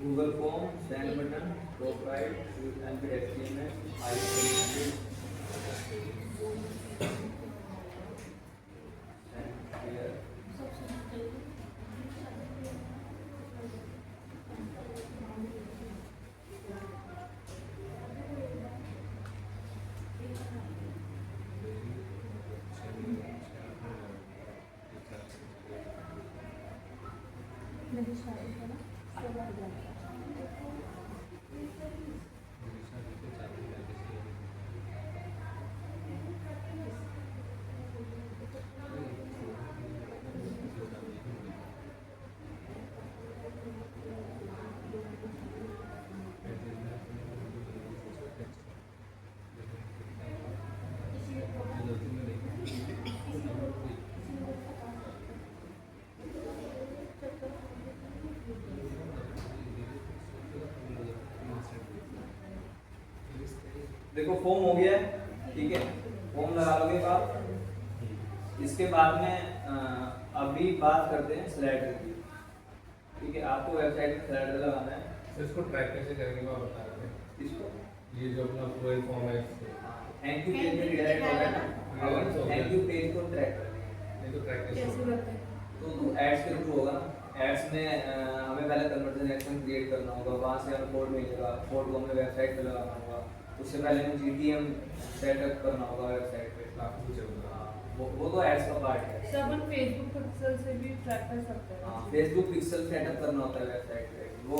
Google form, send button, top right, Embiid HTML, देखो फॉर्म हो गया है। ठीक है, फॉर्म लगा लोगे आप। इसके बाद में अभी बात करते हैं स्लाइडर की। ठीक है, आपको वेबसाइट में स्लाइडर लगाना है। तो इसको ट्रैक कैसे करेंगे वो आप बता रहे थे। इसको ये जो अपना प्रोफाइल फॉर्म है थैंक यू पेज में रिडायरेक्ट हो गया ना, अब थैंक यू पेज को ट्रैक करेंगे। नहीं तो ट्रैक कैसे कैसे होगा? करते हैं? तो एड्स के थ्रू होगा ना। एड्स में हमें पहले कन्वर्जन एक्शन क्रिएट करना होगा, वहाँ से हमें कोड मिलेगा, कोड को हमें वेबसाइट पे लगाना होगा। उससे पहले हमें GTM सेटअप करना होगा वेबसाइट पे। आपको कुछ होगा। वो तो एड्स का पार्ट है। सर अपन फेसबुक पिक्सल से भी ट्रैक कर सकते हैं। हाँ, फेसबुक पिक्सल सेटअप करना होता है वेबसाइट पे, वो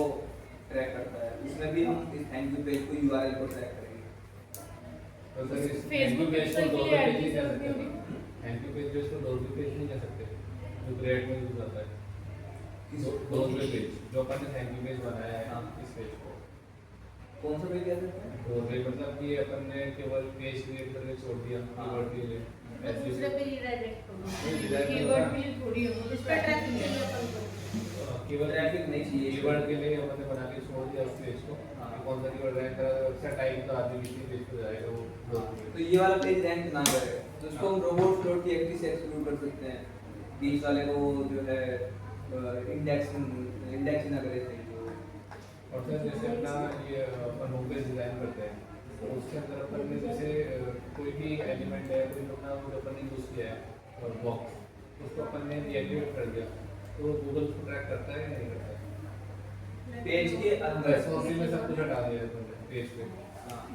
ट्रैक करता है। इसमें भी हम इस थैंक यू पेज को URL को ट्रैक करेंगे। तो सर इस फेसबुक पेज पिक्सल को के डॉलर लिए पेज नहीं कह एड सकते होगी। थैंक यू पेज जो इसको डॉलर पेज नहीं कह सकते जो क्रिएट में यूज होता है। डॉलर पेज जो अपन ने थैंक यू पेज बनाया है हाँ। इस पेज को कौन सा पेज कहते हैं? डॉलर मतलब कि अपन ने केवल पेज क्रिएट करके छोड़ दिया हाँ। कीवर्ड के लिए तो दूसरे पे रिडायरेक्ट होगा। कीवर्ड के लिए थोड़ी है, वो तो इस पे ट्रैकिंग ट्रैकिंग है। चाहिए अपन को। केवल ट्रैफिक नहीं चाहिए। कीवर्ड के लिए अपन ने बना के छोड़ दिया उस पेज को हाँ। कि कौन सा कीवर्ड रैंक करा वेबसाइट टाइप का आदमी किसी पेज पे जाएगा वो तो ये वाला पेज रैंक ना करे तो इसको हम रोबोट डॉट txt से एक्सक्लूड कर सकते हैं। बीच वाले को जो है इंडेक्स ना करे सही। और फिर जैसे अपना ये अपन होम पेज डिजाइन करते हैं तो उसके अंदर अपन ने जैसे कोई भी एलिमेंट है कोई अपना वो अपन ने यूज किया है और बॉक्स उसको अपन ने डीएक्टिवेट कर दिया तो गूगल उसको ट्रैक करता है या नहीं करता है? पेज के अंदर रेस्पॉन्सिव में सब कुछ हटा दिया है तुमने पेज पे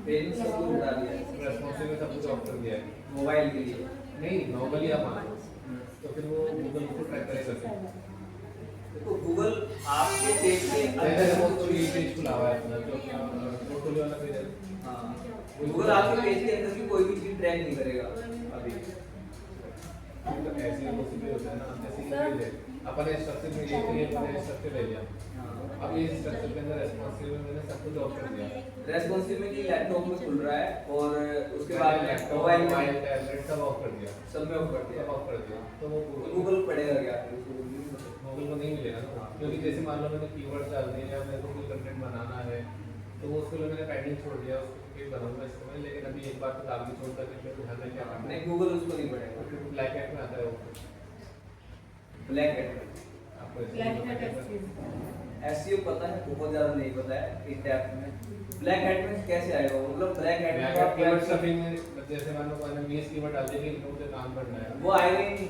पेज में सब कुछ हटा दिया है। रेस्पॉन्सिव में सब कुछ ऑफ कर दिया है मोबाइल के लिए नहीं नॉर्मली आप मान लो तो फिर वो गूगल उसको ट्रैक करेगा कैसे? देखो गूगल आपके पेज के मैंने अंदर सपोज कोई पेज खुला हुआ है अपना जो अपना पोर्टफोलियो वाला पेज है हाँ, गूगल आपके पेज के अंदर की कोई भी चीज ट्रैक नहीं करेगा अभी। तो ऐसे पॉसिबल होता है ना जैसे ये पेज है अपन स्ट्रक्चर में ये क्रिएट अपने स्ट्रक्चर ले लिया अब ये स्ट्रक्चर के अंदर रेस्पॉन्सिव में मैंने सब कुछ ऑफ कर दिया रेस्पॉन्सिव में कि लैपटॉप में खुल रहा है और उसके बाद लैपटॉप मोबाइल मोबाइल में टैबलेट सब ऑफ कर दिया सब में ऑफ कर सब दिया। ऑफ कर दिया तो वो गूगल पड़ेगा क्या फिर उसको? गूगल को नहीं मिलेगा ना क्योंकि जैसे मान लो मैंने कीवर्ड डाल दिए या मेरे को कोई कंटेंट बनाना है तो वो उसके लिए मैंने पेंडिंग छोड़ दिया उसको कोई बनाऊंगा इस समय लेकिन अभी एक बार तो डाल दी छोड़ कर के फिर ध्यान में क्या करना नहीं गूगल उसको नहीं पड़ेगा। है ब्लैक हैट में आता है वो ब्लैक हैट आपको ब्लैक हैट एक्सचेंज। SEO पता है, बहुत ज्यादा नहीं पता है इस टैब में। ब्लैक हैट में कैसे आएगा वो? मतलब ब्लैक हैट में आप कीवर्ड स्टफिंग में जैसे मान लो मैंने 20 कीवर्ड डाल दिए कि मुझे काम करना है वो आएगा ही नहीं,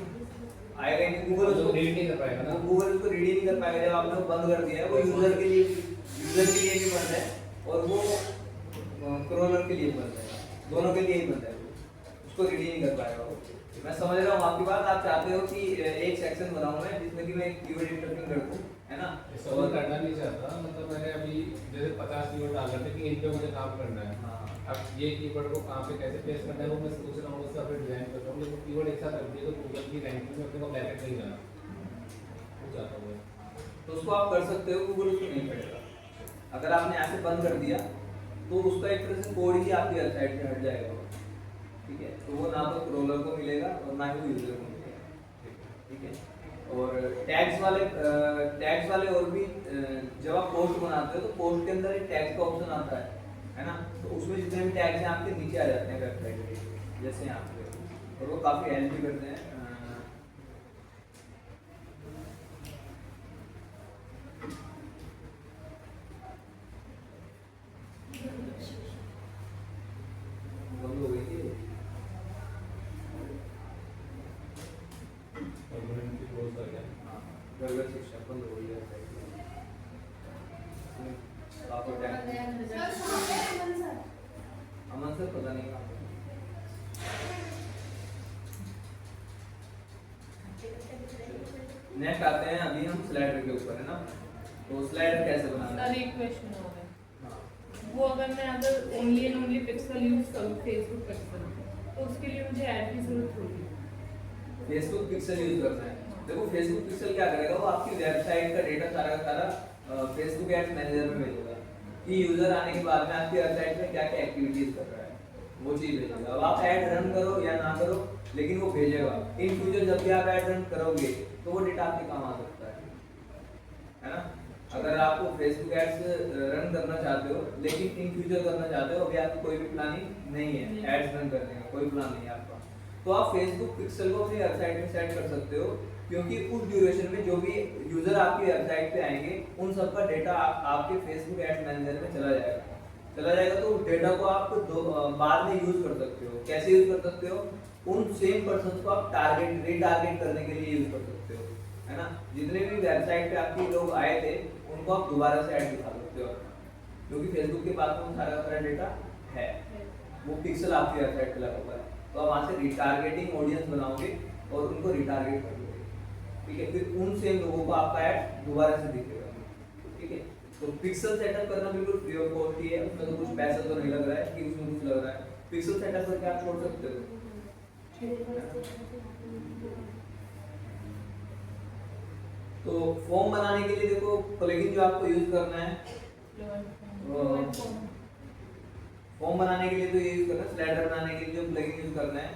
आएगा ही नहीं। गूगल तो उसको रीड नहीं कर पाएगा ना वो गूगल उसको रीड ही नहीं कर पाएगा। जब आपने वो बंद कर दिया है वो यूजर के लिए भी बंद है और वो क्रोलर के लिए बंद है, दोनों के लिए ही बंद है। उसको रीड ही नहीं कर पाएगा वो। मैं समझ रहा हूँ आपकी बात, आप चाहते हो कि एक सेक्शन बनाऊं मैं जिसमें कि मैं एक कीवर्ड इंटरफेसिंग कर दूं, है ना? ऐसा मैं करना नहीं चाहता, मतलब मैंने अभी जैसे 50 कीवर्ड डाल रखे कि इन पे मुझे काम करना है। हाँ। अब ये कीवर्ड को कहाँ पे कैसे पेस्ट करना है वो मैं सोच रहा हूँ, उसका फिर डिजाइन कर रहा हूँ, लेकिन कीवर्ड एक साथ रख दिए तो गूगल की रैंकिंग में अपने को बैकअप नहीं जाना, वो चाहता हूँ। तो उसको आप कर सकते हो, गूगल उसको नहीं पड़ेगा। अगर आपने ऐसे बंद कर दिया तो उसका एक तरह से कोड ही आपकी वेबसाइट पे हट जाएगा, ठीक है? तो वो ना तो क्रोलर को मिलेगा और ना ही यूजर को मिलेगा, ठीक है? और टैग्स वाले और भी जब आप पोस्ट बनाते हो तो पोस्ट के अंदर एक टैग्स का ऑप्शन आता है ना? तो उसमें जितने भी टैग्स हैं आपके नीचे आ जाते हैं वेबसाइट के, जैसे यहाँ पे, और वो काफ़ी हेल्प भी करते हैं। बंद हो गई थी वो। हाँ, गड़बड़ शिक्षा बंद हो गई है। आपको टैग अमन सर पता नहीं कहाँ पे। नेक्स्ट आते हैं अभी हम स्लाइडर के ऊपर, है ना? तो स्लाइडर कैसे बनाना है? सर एक क्वेश्चन और है, हाँ। वो अगर मैं अगर only and only pixel use करूँ फेसबुक पिक्सल, तो उसके लिए मुझे ऐड की जरूरत होगी। फेसबुक पिक्सल यूज करना है। देखो फेसबुक पिक्सल क्या करेगा, वो आपकी वेबसाइट का डेटा सारा का सारा फेसबुक एड्स मैनेजर में भेजेगा कि यूजर आने के बाद में आपकी वेबसाइट में क्या क्या एक्टिविटीज कर रहा है, वो चीज भेजेगा। अब आप ऐड रन करो या ना करो, लेकिन वो भेजेगा। इन फ्यूचर जब भी आप ऐड रन करोगे तो वो डेटा आपके काम आ सकता है ना? अगर आपको फेसबुक एड्स रन करना चाहते हो लेकिन इन फ्यूचर करना चाहते हो, अभी आपकी कोई भी प्लानिंग नहीं है एड्स रन करने का, कोई प्लान नहीं है आपका, तो आप फेसबुक पिक्सल को अपनी वेबसाइट में सेट कर सकते हो, क्योंकि उस ड्यूरेशन में जो भी यूजर आपकी वेबसाइट पे आएंगे उन सबका डेटा आपके फेसबुक एड्स मैनेजर में चला जाएगा। तो उस डेटा को आप बाद में यूज कर सकते हो। कैसे यूज कर सकते हो? उन सेम पर्सन को आप रीटारगेट करने के लिए यूज कर सकते हो, है ना? जितने भी वेबसाइट पे आपके लोग आए थे उनको आप दोबारा से ऐड दिखा सकते हो, क्योंकि फेसबुक के पास में सारा सारा डेटा है, वो पिक्सल आपकी वेबसाइट पे लगा हुआ है। तो आप वहाँ से रिटारगेटिंग ऑडियंस बनाओगे और उनको रिटारगेट कर दोगे, ठीक है? फिर उन सेम लोगों को आपका ऐड दोबारा से दिखेगा, ठीक है? तो पिक्सल सेटअप करना बिल्कुल फ्री ऑफ कॉस्ट ही है, उसमें तो कुछ पैसा तो नहीं लग रहा है कि उसमें कुछ लग रहा है। पिक्सल सेटअप करके आप छोड़ सकते हो। तो फॉर्म बनाने के लिए देखो प्लगइन जो आपको यूज करना है, फॉर्म बनाने के लिए तो ये यूज करना है। स्लाइडर बनाने के लिए जो प्लगइन यूज करना है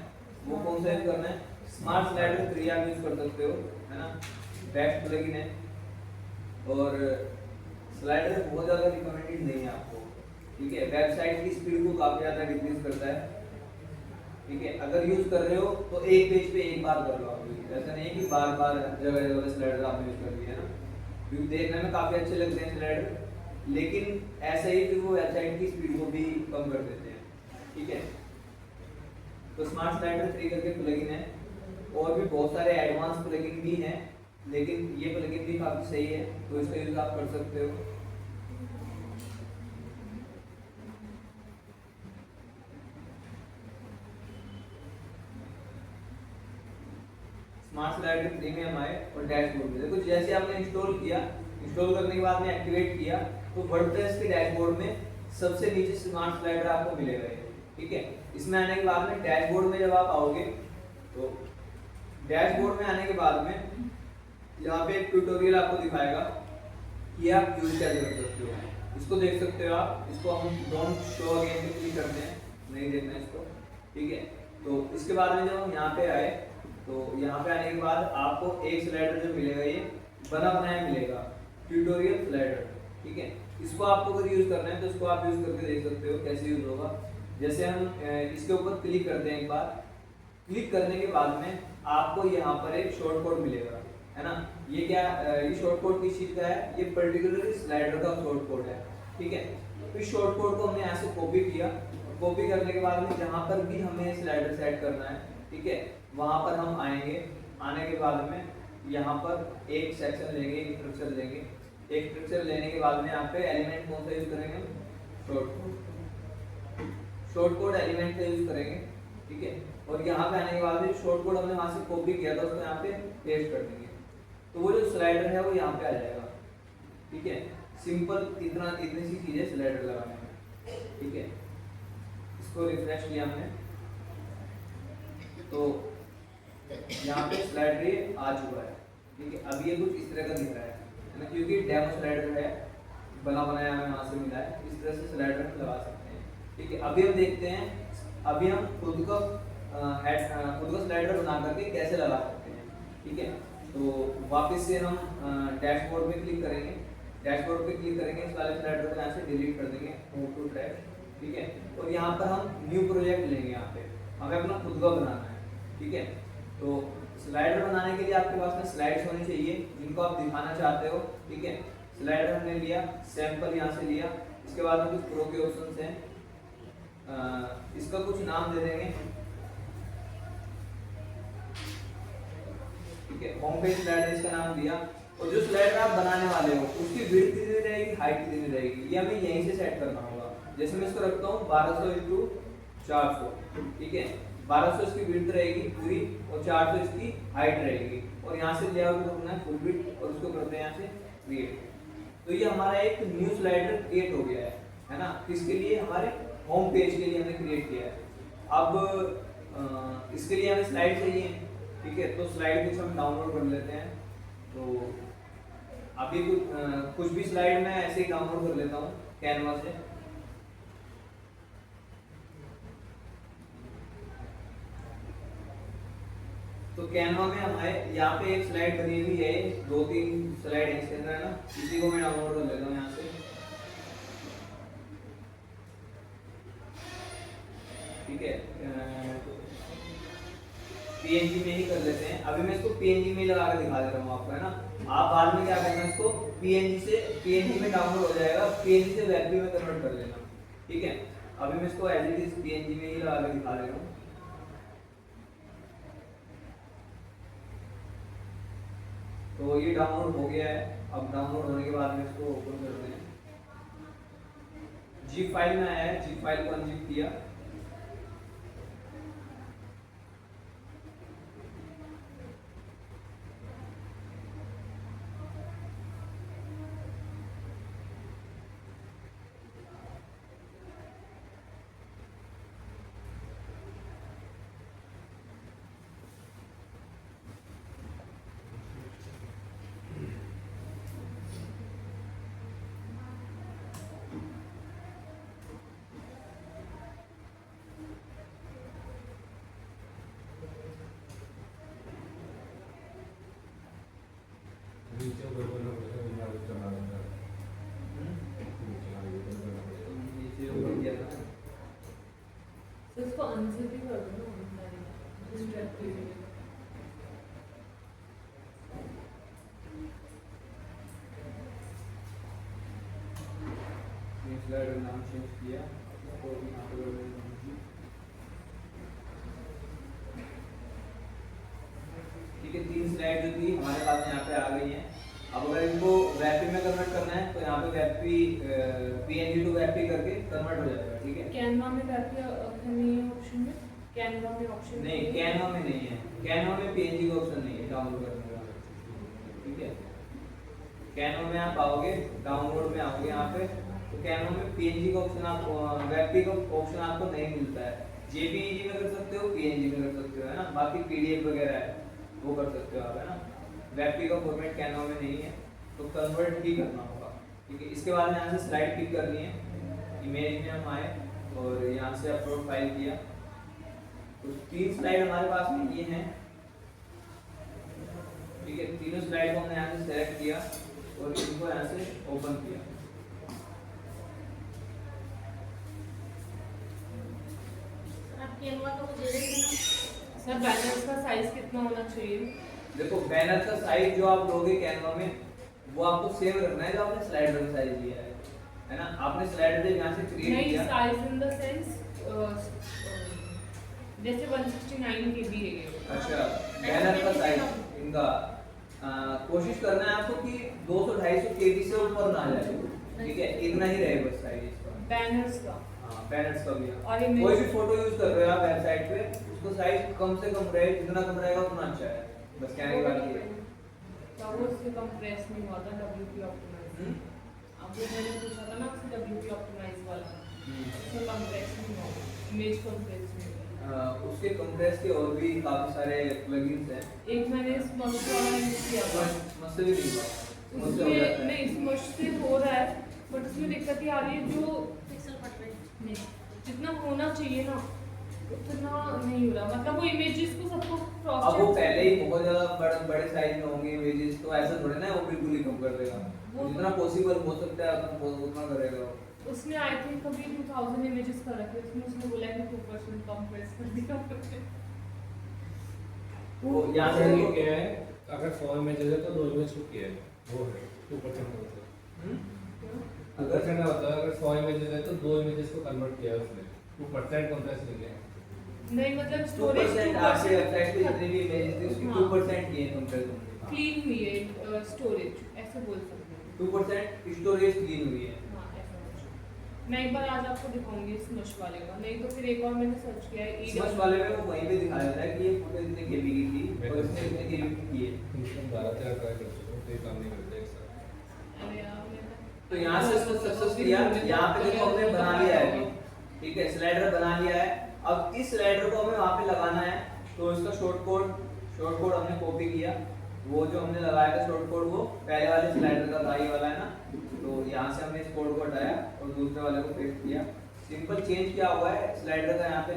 वो कौन सा यूज करना है? स्मार्ट स्लाइडर 3 आप यूज कर सकते हो, है ना? बेस्ट प्लगइन है और स्लाइडर बहुत ज्यादा रिकमेंडेड नहीं है आपको, ठीक है? वेबसाइट की स्पीड को काफी ज्यादा डिक्रीज करता है, ठीक है? अगर यूज कर रहे हो तो एक पेज पे एक बार कर लो आप, ऐसा नहीं है कि बार बार जगह जगह स्लाइडर आपने यूज कर लिया ना, क्योंकि देखने में काफी अच्छे लगते हैं स्लाइडर, लेकिन ऐसे ही फिर वो वेबसाइट की स्पीड को भी कम कर देते हैं, ठीक है? तो स्मार्ट स्लाइडर 3 करके प्लगइन है, और भी बहुत सारे एडवांस प्लगइन भी हैं, लेकिन ये प्लगइन भी काफी सही है, तो इसका यूज आप कर सकते हो। स्मार्ट स्लाइडर 3 में हम आए और डैशबोर्ड में देखो, जैसे आपने इंस्टॉल किया, इंस्टॉल करने के बाद में एक्टिवेट किया, तो वर्डप्रेस के डैशबोर्ड में सबसे नीचे स्मार्ट स्लाइडर आपको मिलेगा ये, ठीक है? इसमें आने के बाद में डैशबोर्ड में जब आप आओगे तो डैशबोर्ड में आने के बाद में यहाँ पे एक ट्यूटोरियल आपको दिखाएगा कि आप यूज कैसे कर सकते हो। इसको देख सकते हो आप, इसको हम डोंट शो अगेन पे क्लिक करते हैं, नहीं देखना इसको, ठीक है? तो इसके बाद में जब हम यहाँ पे आए तो यहाँ पे आने के बाद आपको एक स्लाइडर जो मिलेगा ये बना बनाया मिलेगा, ट्यूटोरियल स्लाइडर, ठीक है? इसको आपको अगर यूज करना है तो इसको आप यूज करके देख सकते हो कैसे यूज होगा। जैसे हम इसके ऊपर क्लिक करते हैं, एक बार क्लिक करने के बाद में आपको यहाँ पर एक शॉर्ट कोड मिलेगा, है ना? ये क्या ये शॉर्ट कोड किस चीज का है? ये पर्टिकुलर स्लाइडर का शॉर्ट कोड है, ठीक है? तो इस शॉर्ट कोड को हमने ऐसे कॉपी किया, कॉपी करने के बाद में जहाँ पर भी हमें स्लाइडर सेट करना है, ठीक है, वहाँ पर हम आएंगे। आने के बाद में यहाँ पर एक सेक्शन लेंगे, एक स्ट्रक्चर लेंगे, एक स्ट्रक्चर लेने के बाद में यहाँ पे एलिमेंट कौन सा यूज करेंगे? शॉर्ट कोड एलिमेंट का यूज करेंगे, ठीक है। और यहाँ पे आने के बाद शॉर्ट कोड हमने वहाँ से कॉपी किया था उसको यहाँ पे पेस्ट कर देंगे, तो वो जो स्लाइडर है वो यहाँ पे आ जाएगा, ठीक है। सिंपल इतनी सी चीज़ है स्लाइडर लगाने में, ठीक है। इसको रिफ्रेश किया हमने तो यहाँ पे स्लाइडर ये आ चुका है, ठीक है। अब ये कुछ इस तरह का दिख रहा है ना, क्योंकि डेमो स्लाइडर है, बना बनाया हमें वहाँ से मिला है, इस तरह से स्लाइडर लगा सकते हैं, ठीक है। अभी हम देखते हैं, अभी हम खुद का स्लाइडर बना करके कैसे लगा सकते हैं, ठीक है। तो वापस से हम डैशबोर्ड पे क्लिक करेंगे, डैशबोर्ड पे क्लिक करेंगे, इस वाले स्लाइडर को यहाँ से डिलीट कर देंगे, मूव टू ट्रैश, ठीक है। और यहाँ पर हम न्यू प्रोजेक्ट लेंगे, यहाँ पे हमें अपना खुद का बनाना है, ठीक है। तो स्लाइडर बनाने के लिए आपके पास में स्लाइड्स होनी चाहिए जिनको आप दिखाना चाहते हो, ठीक है। स्लाइडर हमने लिया, सैंपल यहाँ से लिया, इसके बाद में कुछ प्रो के ऑप्शंस हैं, इसका कुछ नाम दे देंगे, ठीक है। होम पेज स्लाइडर इसका नाम दिया, और जो स्लाइडर आप बनाने वाले हो उसकी विड्थ कितनी रहेगी, हाइट कितनी रहेगी, ये हमें यहीं से सेट करना होगा। जैसे मैं इसको रखता हूँ 1200 × 400, ठीक है। 1200 इसकी विड्थ रहेगी पूरी और 400 इसकी हाइट रहेगी, और यहाँ से लेआउट करना है फुल विड्थ और उसको करते हैं यहाँ से क्रिएट। तो ये हमारा एक न्यू स्लाइडर क्रिएट हो गया है ना। किसके लिए, हमारे होम पेज के लिए हमने क्रिएट किया है। अब इसके लिए हमें स्लाइड चाहिए, ठीक है। तो स्लाइड कुछ हम डाउनलोड कर लेते हैं, तो अभी कुछ भी स्लाइड मैं ऐसे ही डाउनलोड कर लेता हूँ कैनवा से। तो कैनवा में हमारे यहाँ पे एक स्लाइड बनी हुई है, 2-3 स्लाइड है इसके अंदर, है ना। इसी को मैं डाउनलोड कर लेता हूँ यहाँ से, ठीक है। पीएनजी में ही कर लेते हैं। अभी मैं इसको पीएनजी में लगा कर दिखा दे रहा हूँ आपको, है ना। आप बाद में क्या करना, इसको पीएनजी में डाउनलोड हो जाएगा, पीएनजी से वेब में कन्वर्ट कर लेना, ठीक है। अभी मैं इसको एज इट इज पीएनजी में ही लगा कर दिखा दे रहा हूँ। तो ये डाउनलोड हो गया है। अब डाउनलोड होने के बाद में इसको ओपन करते हैं। जी फाइल में आया है, जी फाइल को अनजिप किया, इसको अनजिप ही कर दो ना, डिस्ट्रैक्ट कीजिए। स्लाइडर नाम चेंज किया, तो यहाँ पे कर देंगे ठीक है। 3 स्लाइड जो थी हमारे पास यहाँ पे आ गई हैं। अब अगर इनको वेब में कन्वर्ट करना है तो यहाँ पे पीएनजी टू वेब करके कन्वर्ट हो जाएगा, ठीक है। कैनवा में वैप नहीं है ऑप्शन में, कैनवा में ऑप्शन नहीं, कैनवा में नहीं है, कैनवा में पीएनजी का ऑप्शन नहीं है डाउनलोड करने का, ठीक है। कैनवा में आप आओगे, डाउनलोड में आओगे यहाँ पे, तो कैनवा में पीएनजी का ऑप्शन आपको, वेब का ऑप्शन आपको नहीं मिलता है। जेपीईजी में कर सकते हो, पीएनजी में कर सकते हो, है ना। बाकी पीडीएफ वगैरह है वो कर सकते हो आप, है ना। वेब का फॉर्मेट कैनवा में नहीं है, तो कन्वर्ट ही करना होगा, ठीक है। इसके बाद यहाँ से स्लाइड पिक करनी है, इमेज में हम आए और यहाँ से अपलोड फाइल किया, तो 3 स्लाइड हमारे पास में ये हैं, ठीक है। तीनों स्लाइड को हमने यहाँ से सेलेक्ट किया और इनको यहाँ से ओपन किया। आप कैनवा का वो दे देंगे ना। सर बैनर्स का साइज कितना होना चाहिए? देखो बैनर का साइज जो आप लोगे कैनवा में वो आपको सेव रखना है जो आपने स्लाइडर का साइज लिया है ना। आपने स्लाइडर जब यहाँ से क्रिएट किया, साइज इन द सेंस जैसे 169 KB है ये। अच्छा, बैनर का साइज इनका कोशिश करना है आपको कि 200-250 KB से ऊपर ना जाए, ठीक है। इतना ही रहे बस साइज इसका। बैनर्स का, हाँ, पैनल्स का भी है। और image- कोई भी फोटो यूज कर रहे हो आप वेबसाइट पे, उसको साइज कम से कम रहे, जितना कम रहेगा उतना अच्छा है। बस कहने की बात ये है। तो वो उससे कंप्रेस नहीं हुआ था WP ऑप्टिमाइज। अब वो मैंने पूछा था ना आपसे WP ऑप्टिमाइज वाला, उसमें कंप्रेस नहीं हुआ, इमेज कंप्रेस नहीं हुआ। उसके कंप्रेस के और भी काफी सारे प्लगइन्स हैं। एक मैंने स्मश वाला यूज किया था, मुझसे भी नहीं हुआ, मुझसे हो उसमें जाता है। नहीं स्मश से हो रहा है, बट उसमें दिक्कत ये आ रही है जो पिक्सल फट रहे हैं। नहीं जितना होना चाहिए ना उतना नहीं हो रहा, मतलब वो इमेजेस को सबको क्रॉस अब वो पहले ही बहुत ज्यादा बड़े साइज में होंगे इमेजेस, तो ऐसा थोड़ी ना है वो बिल्कुल ही कम कर देगा। वो- जितना पॉसिबल हो सकता है उतना करेगा वो। उसने आई थिंक कभी 2000 इमेजेस कर रखे, उसमें उसने बोला है कि 2% कंप्रेस कर दिया मुझे। वो यहाँ यहाँ से से क्या है, अगर 100 इमेजेस है तो 2 इमेज को किया है, वो है 2% का होता है। अगर 2% का होता है, अगर 100 इमेजेस है तो 2 इमेजेस को कन्वर्ट किया है उसने, 2% कंप्रेस नहीं है। नहीं मतलब स्टोरेज 2% आपकी वेबसाइट पे जितनी भी इमेजेस थी उसकी हाँ। 2% की है कंपैरिजन। क्लीन हुई है स्टोरेज, ऐसे बोल सकते हैं। 2% स्टोरेज क्लीन हुई है। हाँ ऐसा कुछ। मैं एक बार आज आपको दिखाऊंगी स्मश वाले का, नहीं तो फिर एक और मैंने सर्च किया है स्मश वाले में वो वहीं पे दिखाया जाता है कि ये फोटो इतने केबी की थी और इसने इतने केबी की है। इसमें 12-13 ट्राई कर चुका हूँ, तो ये काम नहीं करता एक साथ। अरे यार मैं तो यहाँ से उसको सक्सेस किया, यहाँ पे देखो हमने बना लिया है अभी, ठीक है, स्लाइडर बना लिया है। अब इस स्लाइडर को हमें वहाँ पे लगाना है, तो इसका शॉर्ट कोड हमने कॉपी किया। वो जो हमने लगाया था शॉर्ट कोड वो पहले वाले स्लाइडर का था, ये वाला है ना, तो यहाँ से हमने इस कोड को हटाया और दूसरे वाले को पेस्ट किया। सिंपल चेंज क्या हुआ है, स्लाइडर का यहाँ पे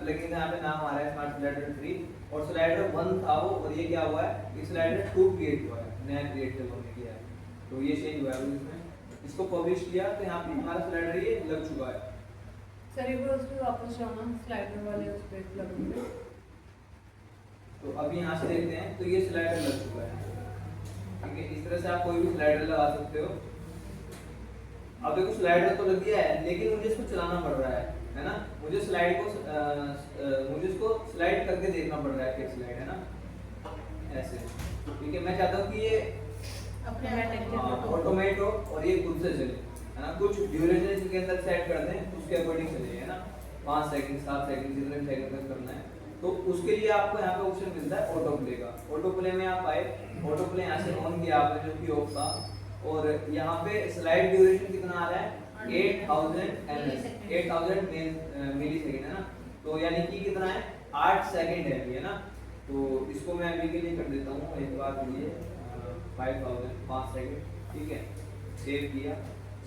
प्लगइन का यहाँ पे नाम आ रहा है स्मार्ट स्लाइडर 3 और स्लाइडर 1 था वो, और ये क्या हुआ है, ये स्लाइडर 2 क्रिएट हुआ है, नया क्रिएट हमने किया है, तो ये चेंज हुआ है इसमें। इसको पब्लिश किया तो यहाँ पे हमारा स्लाइडर ये लग चुका है। सर एक बार उस पे वापस जाना स्लाइडर वाले उस पे प्लगइन पे। तो अभी यहाँ से देखते हैं, तो ये स्लाइडर लग चुका है, ठीक है। इस तरह से आप कोई भी स्लाइडर लगा सकते हो। अब देखो स्लाइडर तो लग गया है, लेकिन मुझे इसको चलाना पड़ रहा है ना, मुझे स्लाइड को मुझे इसको स्लाइड करके देखना पड़ रहा है कि स्लाइड है ना, ऐसे, ठीक है। मैं चाहता हूँ कि ये ऑटोमेट हो और ये खुद से चले, है ना। कुछ ड्यूरेशन इसके अंदर सेट कर दें, उसके अकॉर्डिंग चले, है ना, 5 सेकंड 7 सेकंड जितने सेकंड तक करना है। तो उसके लिए आपको यहाँ पे ऑप्शन मिलता है ऑटो प्ले का। ऑटो प्ले में आप आए, ऑटो प्ले यहाँ से ऑन किया आपने जो कि ऑफ था, और यहाँ पे स्लाइड ड्यूरेशन कितना आ रहा है 8000 मिली सेकेंड, है ना। तो यानी कि कितना है 8 सेकंड है अभी, है ना। तो इसको मैं अभी के लिए कर देता हूँ एक बार के लिए 5 सेकंड, ठीक है। सेव किया,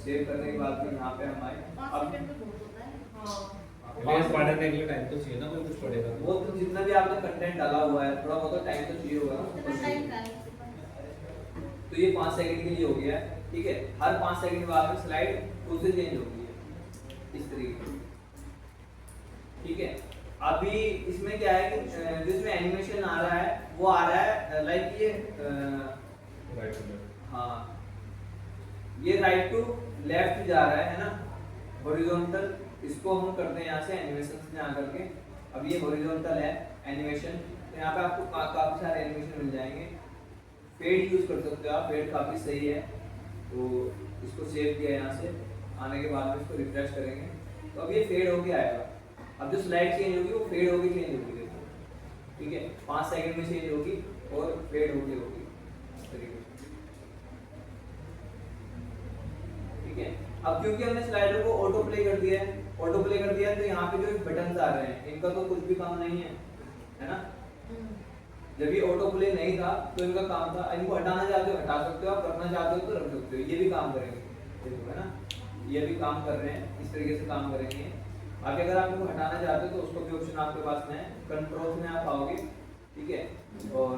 सेव करने के बाद में यहाँ पे हम आए। 5 अब सेकंड तो बहुत होता है। हाँ इमेज पढ़ने के लिए टाइम तो चाहिए ना, कोई कुछ पढ़ेगा तो। वो तो जितना भी आपने कंटेंट डाला हुआ है थोड़ा बहुत टाइम तो चाहिए होगा कितना ना। टाइम का है? तो ये 5 सेकंड के लिए हो गया है, ठीक है। हर 5 सेकंड बाद में स्लाइड खुद से चेंज होगी है इस तरीके से, ठीक है। अभी इसमें क्या है कि जिसमें एनिमेशन आ रहा है वो आ रहा है लाइक ये राइट में हाँ, ये राइट टू लेफ्ट जा रहा है ना, हॉरिजॉन्टल। इसको हम करते हैं यहाँ से एनिमेशन में आकर के। अब ये हॉरिजॉन्टल है एनिमेशन, तो यहाँ पे आपको काफी सारे एनिमेशन मिल जाएंगे। फेड यूज कर सकते हो आप, फेड काफी सही है। तो इसको सेव किया यहाँ से, आने के बाद में इसको रिफ्रेश करेंगे तो अब ये फेड होके आएगा। अब जो स्लाइड चेंज होगी वो फेड होके चेंज होगी, देखो, ठीक है। 5 सेकंड में चेंज होगी और फेड होके होगी इस तरीके से, ठीक है। अब क्योंकि हमने स्लाइडर को ऑटो प्ले कर दिया है, ऑटो प्ले कर दिया है, तो यहाँ पे जो बटन्स आ रहे हैं इनका तो कुछ भी काम नहीं है ना। जब ये ऑटो प्ले नहीं था तो इनका काम था, इनको हटाना चाहते हो हटा सकते हो, आप रखना चाहते हो तो रख सकते हो। ये भी काम करेंगे, देखो, है ना, ये भी काम कर रहे हैं, इस तरीके से काम करेंगे। आगे अगर आप इनको हटाना चाहते हो तो उसको भी ऑप्शन आपके पास में है, कंट्रोल में आप आओगे, ठीक है, और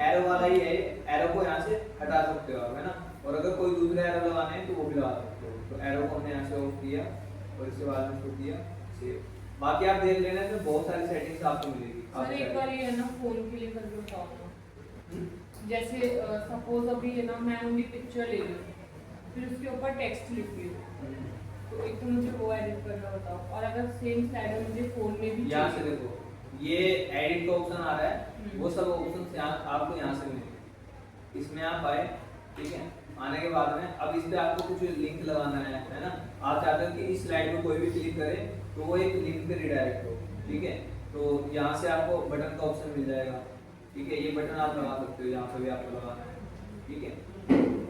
एरो वाला ही है, एरो को यहाँ से हटा सकते हो आप, है ना। और अगर कोई दूसरे एरो लगाने हैं तो वो भी लगा सकते हो। तो एरो को हमने यहाँ से ऑफ किया और इसके बाद में इसको किया सेव। बाकी आप देख लेना, इसमें बहुत सारी सेटिंग्स आपको मिलेगी। सर एक बार ये है ना फोन के लिए करके बताओ ना, जैसे सपोज अभी है ना मैं ओनली पिक्चर ले रही हूँ, फिर उसके ऊपर टेक्स्ट लिख रही हूँ, तो एक तो मुझे वो एडिट करना बताओ। और अगर सेम स्लाइडर मुझे फोन में भी यहाँ से देखो ये एडिट का ऑप्शन आ रहा है, वो सब ऑप्शन आपको यहाँ से मिलेंगे। इसमें आप आए, ठीक है। आने के बाद में अब इस पे आपको कुछ लिंक लगाना है ना। आप चाहते हो कि इस स्लाइड पे कोई भी क्लिक करे तो वो एक लिंक पे रिडायरेक्ट हो, ठीक है। तो यहाँ से आपको बटन का ऑप्शन मिल जाएगा, ठीक है। ये बटन आप लगा सकते हो जहाँ पे भी आपको लगाना है, ठीक है।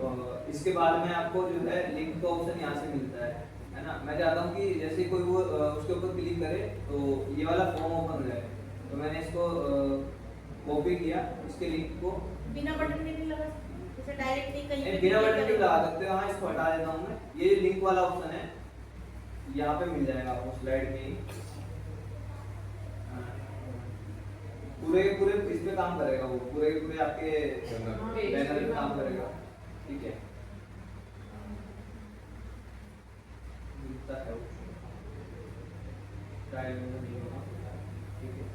और इसके बाद में आपको जो है लिंक का ऑप्शन यहाँ से मिलता है ना। मैं चाहता हूँ कि जैसे कोई वो उसके ऊपर क्लिक करे तो ये वाला फॉर्म ओपन हो जाए, तो मैंने इसको कॉपी किया इसके लिंक को। बिना बटन के भी लगा जैसे डायरेक्टली कहीं बिना बटन के लगा सकते हो। हाँ, इसको हटा देता हूँ मैं। ये लिंक वाला ऑप्शन है, यहाँ पे मिल जाएगा आपको स्लाइड में ही। पूरे पूरे इस पे काम करेगा वो, पूरे पूरे आपके बैनर पे काम करेगा, ठीक है। मिलता है वो स्टाइल में नहीं होगा, ठीक है।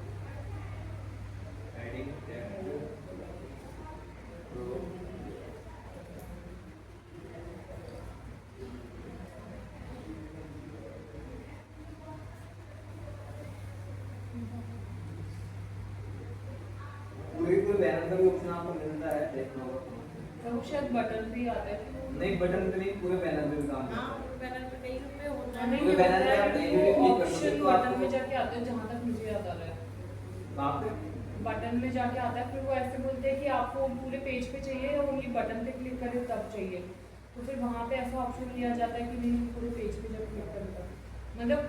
हेडिंग टैग तो पूरे बैनर का भी ऑप्शन आपको मिलता है, देखना होगा। तो वो शायद बटन भी आता है। नहीं, बटन पे नहीं, पूरे बैनर पे भी काम हाँ, करता है। बैनर पे कहीं पे होता है। नहीं, पूरे बैनर पे आप कहीं भी क्लिक कर सकते ऑप्शन हो, बटन में आपको जाके आता है जहाँ तक मुझे याद आ रहा है। वहाँ पे बटन में जाके आता है, फिर वो ऐसे बोलते हैं कि आपको पूरे पेज पे चाहिए या ओनली बटन पे क्लिक करें तब चाहिए। तो फिर वहाँ पे ऐसा ऑप्शन लिया जाता है कि नहीं पूरे पेज पे जब क्लिक करें तब। मतलब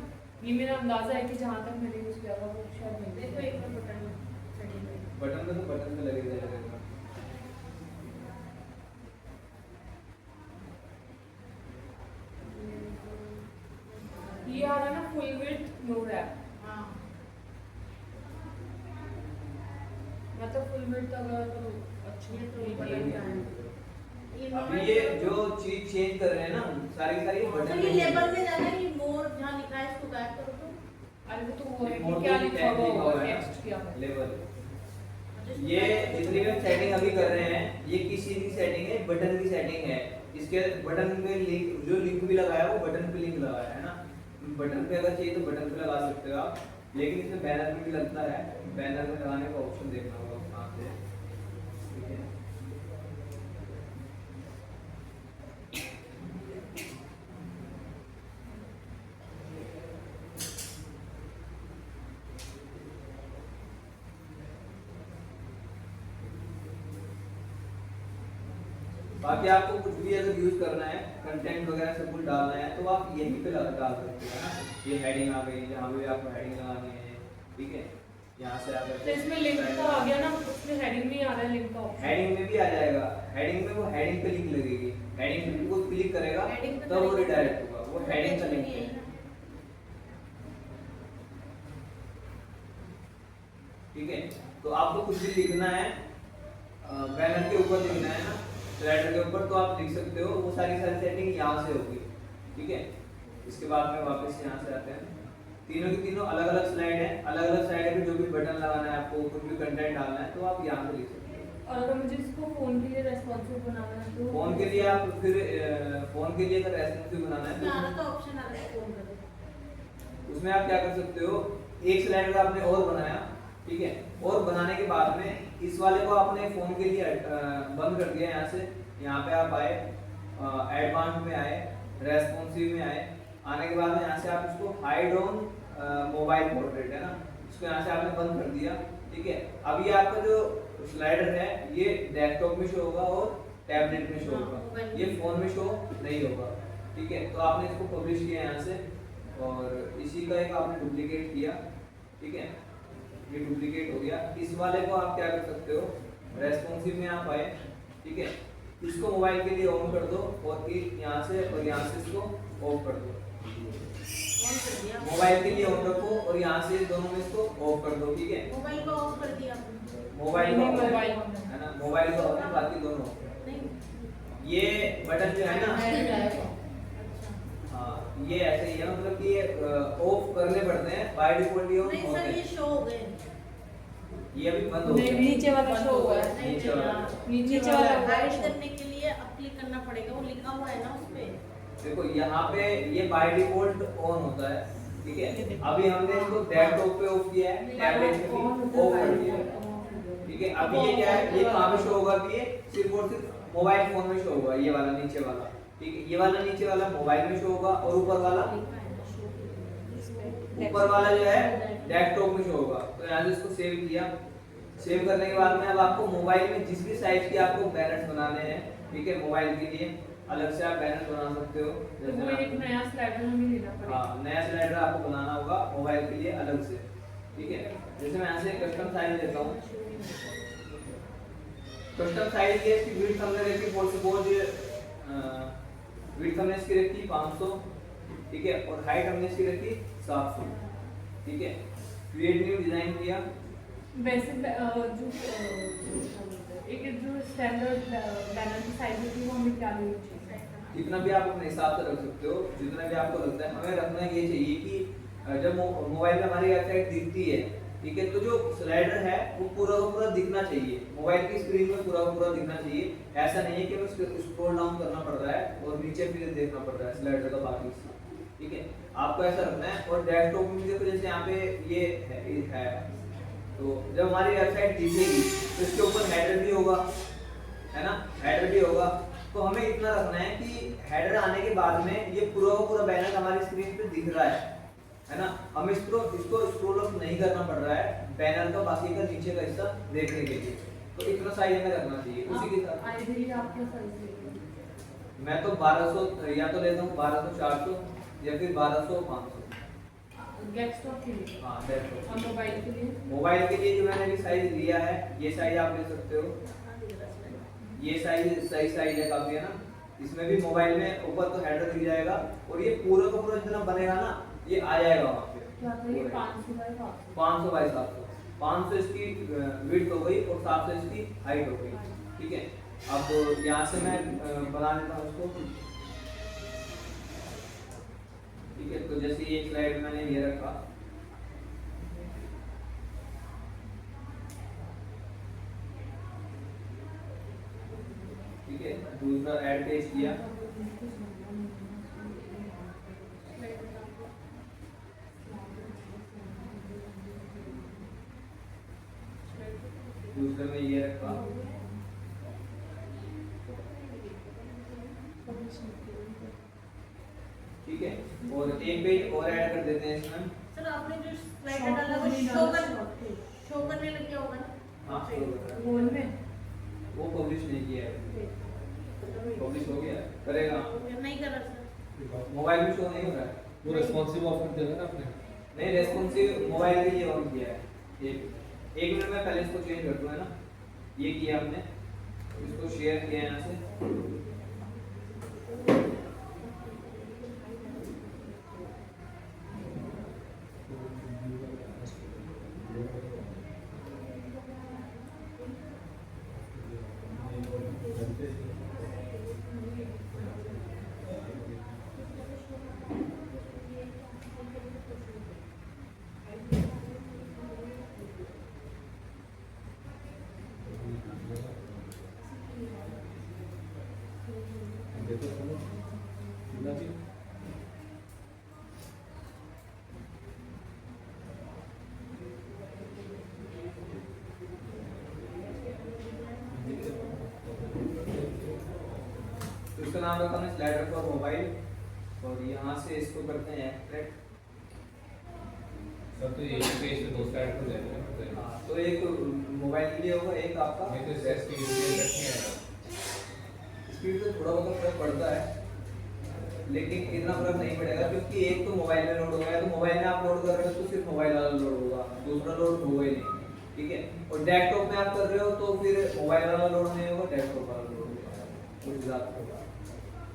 ये मेरा अंदाजा है कि जहाँ तक मैंने यूज़ किया था वो शायद नहीं। देखो एक बार बटन सेटिंग में। बटन पे तो बटन पे लगे रहेगा। ये आ रहा है ना फुल विड्थ नो रैप। हाँ, मतलब फुल विड्थ अगर तो अच्छी ये तो नहीं बटन है। का है। ये अब ये जो चीज चेंज कर रहे हैं ना सारी सारी तो बटन ये लेबल में जाना है कि मोर जहाँ लिखा है इसको गायब करो तो अरे वो तो वो है मोर कि क्या तो लिखा टैग हुआ लिखा होगा, हुआ है टेक्स्ट क्या है। लेवल। ये जितनी भी सेटिंग अभी कर रहे हैं ये किस चीज की सेटिंग है, बटन की सेटिंग है। इसके बटन पे लिंक, जो लिंक भी लगाया वो बटन पे लिंक लगाया है ना। बटन पे अगर चाहिए तो बटन पे लगा सकते हो आप, लेकिन इसमें बैनर में भी लगता है। बैनर में लगाने का ऑप्शन देखना होगा कहाँ से, ठीक है। बाकी आपको कुछ भी अगर यूज करना है, कंटेंट वगैरह सब कुछ डालना है तो आप यहीं पे डाल सकते हो ना। ये हेडिंग आ गई, जहाँ भी आपको हेडिंग लगानी है, ठीक है। यहाँ से आप तो इसमें लिंक का आ गया ना, उसमें हेडिंग में ही आ रहा है लिंक का ऑप्शन। हेडिंग में भी आ जाएगा। हेडिंग में वो हेडिंग पे लिंक लगेगी, हेडिंग पे वो क्लिक करेगा हेडिंग पे तब वो करेगा। रिडायरेक्ट होगा, वो हेडिंग का लिंक यही है, ना। ठीक है। तो आपको कुछ भी लिखना है बैनर के ऊपर लिखना है ना, स्लाइडर के ऊपर, तो आप लिख सकते हो। वो सारी सेटिंग यहाँ से होगी, ठीक है। इसके बाद में वापस यहाँ से आते हैं। तीनों की तीनों अलग अलग स्लाइड है, अलग अलग स्लाइड पे जो भी बटन लगाना है आपको, कुछ भी कंटेंट डालना है तो आप यहाँ से लिख सकते हो। और अगर मुझे इसको फोन के लिए रेस्पॉन्सिव बनाना है तो फोन के लिए आप फिर फोन के लिए अगर रेस्पॉन्सिव बनाना इसमें आ है रहा था ऑप्शन आ रहा है फोन कर। तो उसमें आप क्या कर सकते हो, एक स्लाइड का आपने और बनाया, ठीक है। और बनाने के बाद में इस वाले को आपने फोन के लिए बंद कर दिया। यहाँ से यहाँ पे आप आए, एडवांस में आए, रेस्पॉन्सिव में आए। आने के बाद में यहाँ से आप इसको हाइड ऑन मोबाइल पोर्ट्रेट है ना, इसको यहाँ से आपने बंद कर दिया, ठीक है। अब ये आपका जो स्लाइडर है ये डेस्कटॉप में शो होगा और टैबलेट में शो होगा, ये फोन में शो नहीं होगा, ठीक है। तो आपने इसको पब्लिश किया यहाँ से और इसी का एक आपने डुप्लीकेट किया, ठीक है। ये डुप्लीकेट हो गया। इस वाले को आप क्या कर सकते हो, रेस्पॉन्सिव में आप आए, ठीक है। इसको मोबाइल के लिए ऑन कर दो और यहाँ से और यहाँ से इसको ऑफ कर दो। ऑन कर दिया। मोबाइल के लिए ऑन रखो और यहाँ से दोनों में इसको ऑफ कर दो, ठीक है। मोबाइल को ऑफ कर दिया आपने। मोबाइल को नहीं, मोबाइल है ना, मोबाइल को ऑन है, बाकी दोनों off है। नहीं ये बटन जो है ना, अच्छा हाँ ये ऐसे ही है, मतलब कि ये ऑफ करने पड़ते हैं, बाय डिफॉल्ट ये ऑन नहीं होते सर ये हैं। शो हो गए। ये अभी बंद हो नहीं, गया। नीचे वाला शो हुआ है। नहीं, नीचे वाला। नीचे वाला हाइड करने के लिए अब क्लिक करना पड़ेगा, वो लिखा हुआ है ना उस पे। देखो यहाँ पे ये बाय डिफॉल्ट ऑन होता है, ठीक है। अभी हमने इसको डेस्कटॉप पे ऑफ किया है, टैबलेट पे भी ऑफ कर दिया है। ठीक है। अब ये क्या है, ये कहाँ पे शो होगा कि ये सिर्फ और सिर्फ मोबाइल फोन में शो होगा, ये वाला नीचे वाला, ठीक है। ये वाला नीचे वाला मोबाइल में शो होगा और ऊपर वाला जो है डेस्कटॉप में शो होगा। तो यहाँ से इसको सेव किया। सेव करने के बाद में अब आपको मोबाइल में जिस भी साइज के आपको बैनर्स बनाने हैं, ठीक है, मोबाइल के लिए अलग से आप बैनर बना सकते हो। तो वो एक नया स्लाइडर हमें लेना पड़ेगा। हाँ, नया स्लाइडर आपको बनाना होगा मोबाइल के लिए अलग से, ठीक है। जैसे मैं यहाँ से कस्टम साइज लेता हूँ। कस्टम साइज के इसकी विड्थ हमने रखी फॉर सपोज विड्थ हमने इसकी रखी 500, ठीक है, और हाइट हमने इसकी रखी 700, ठीक है। क्रिएट न्यू डिजाइन किया। वैसे एक जो स्टैंडर्ड बैनर की साइज होती है वो हमें क्या लेनी चाहिए? जितना भी आप अपने हिसाब से रख सकते हो, जितना भी आपको लगता है। हमें रखना ये चाहिए कि जब मोबाइल में हमारी वेबसाइट दिखती है, ठीक है, तो जो स्लाइडर है वो पूरा का पूरा दिखना चाहिए, मोबाइल की स्क्रीन में पूरा का पूरा दिखना चाहिए। ऐसा नहीं है कि हमें स्क्रॉल डाउन करना पड़ रहा है और नीचे फिर देखना पड़ रहा है स्लाइडर का बाकी हिस्सा, ठीक है। आपको ऐसा रखना है। और डेस्कटॉप में देखो जैसे यहाँ पे ये है, तो जब हमारी वेबसाइट दिखेगी तो इसके ऊपर हेडर भी होगा, है ना, हेडर भी होगा। तो हमें इतना रखना है कि हेडर आने के बाद में ये पूरा का पूरा बैनर हमारी स्क्रीन पे दिख रहा है ना। हमें इसको स्क्रॉल अप नहीं करना पड़ रहा है बैनर का बाकी का नीचे का हिस्सा देखने के लिए। तो इतना साइज हमें रखना चाहिए। उसी के साथ आइडियली आप क्या साइज लेंगे? मैं तो 1200 या तो लेता हूँ 1200 400 या फिर 1200 500। डेस्कटॉप के लिए? हाँ, डेस्कटॉप। और मोबाइल के लिए? मोबाइल के लिए जो मैंने अभी साइज लिया है, ये साइज आप ले सकते हो। ये साइज सही साइज है काफी, है ना। इसमें भी मोबाइल में ऊपर तो हेडर दिख जाएगा और ये पूरा का पूरा जितना बनेगा ना ये आ जाएगा वहाँ पे। क्या करिए 500 बाय 500? 500 बाई 700। 500 इसकी विड्थ हो गई और 700 इसकी हाइट हो गई, ठीक है। अब यहाँ से मैं बना लेता हूँ उसको, ठीक है। तो जैसे ये स्लाइड मैंने ये रखा, ठीक है। दूसरा ऐड पेज किया, दूसरे में ये रखा, ठीक है। और एक पेज और ऐड कर देते हैं इसमें। सर आपने जो स्लाइडर डाला वो शो करने लग गया होगा ना? हाँ, show कर रहा है। गोल में? वो पब्लिश नहीं किया है, पब्लिश हो गया है, करेगा। नहीं कर रहा सर। मोबाइल में शो नहीं हो रहा है। वो रेस्पॉन्सिव ऑफर देगा ना आपने? नहीं, रेस्पॉन्सिव मोबाइल के लिए ऑन किया है। एक मिनट में पहले इसको चेंज कर दूं, है ना। ये किया हमने, इसको शेयर किया यहाँ से। तो इसका नाम रखा हमने स्लाइडर फॉर मोबाइल और यहाँ से इसको करते हैं एक्सट्रैक्ट। सर तो एक पेज पे 2 स्लाइड हो जाएगा। हाँ, तो एक मोबाइल के लिए होगा, एक आपका। नहीं तो सेस की यूज़ नहीं आएगा। स्पीड पे थोड़ा बहुत फर्क पड़ता है लेकिन इतना फर्क नहीं पड़ेगा क्योंकि एक तो मोबाइल में लोड हो गया, तो मोबाइल में आप लोड कर रहे हो तो सिर्फ मोबाइल वाला लोड होगा, दूसरा लोड होगा ही नहीं, ठीक है। और डेस्कटॉप में आप कर रहे हो तो फिर मोबाइल वाला लोड नहीं होगा, डेस्कटॉप वाला लोड होगा, कुछ ज़्यादा होगा।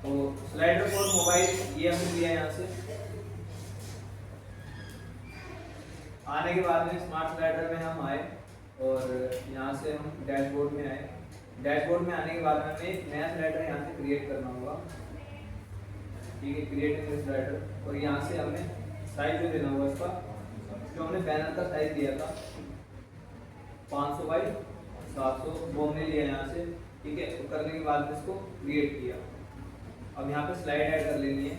तो स्लाइडर फॉर मोबाइल ये हमने लिया यहाँ से। आने के बाद में स्मार्ट स्लाइडर में हम आए और यहाँ से हम डैशबोर्ड में आए। डैशबोर्ड में आने के बाद में हमें एक नया स्लाइडर यहाँ से क्रिएट करना होगा, ठीक है। क्रिएट न्यू स्लाइडर और यहाँ से हमें साइज जो देना होगा इसका, जो हमने बैनर का साइज दिया था 500 बाई 700 वो हमने लिया यहाँ से, ठीक है। तो करने के बाद में इसको क्रिएट किया। अब यहाँ पे स्लाइड ऐड कर लेनी है।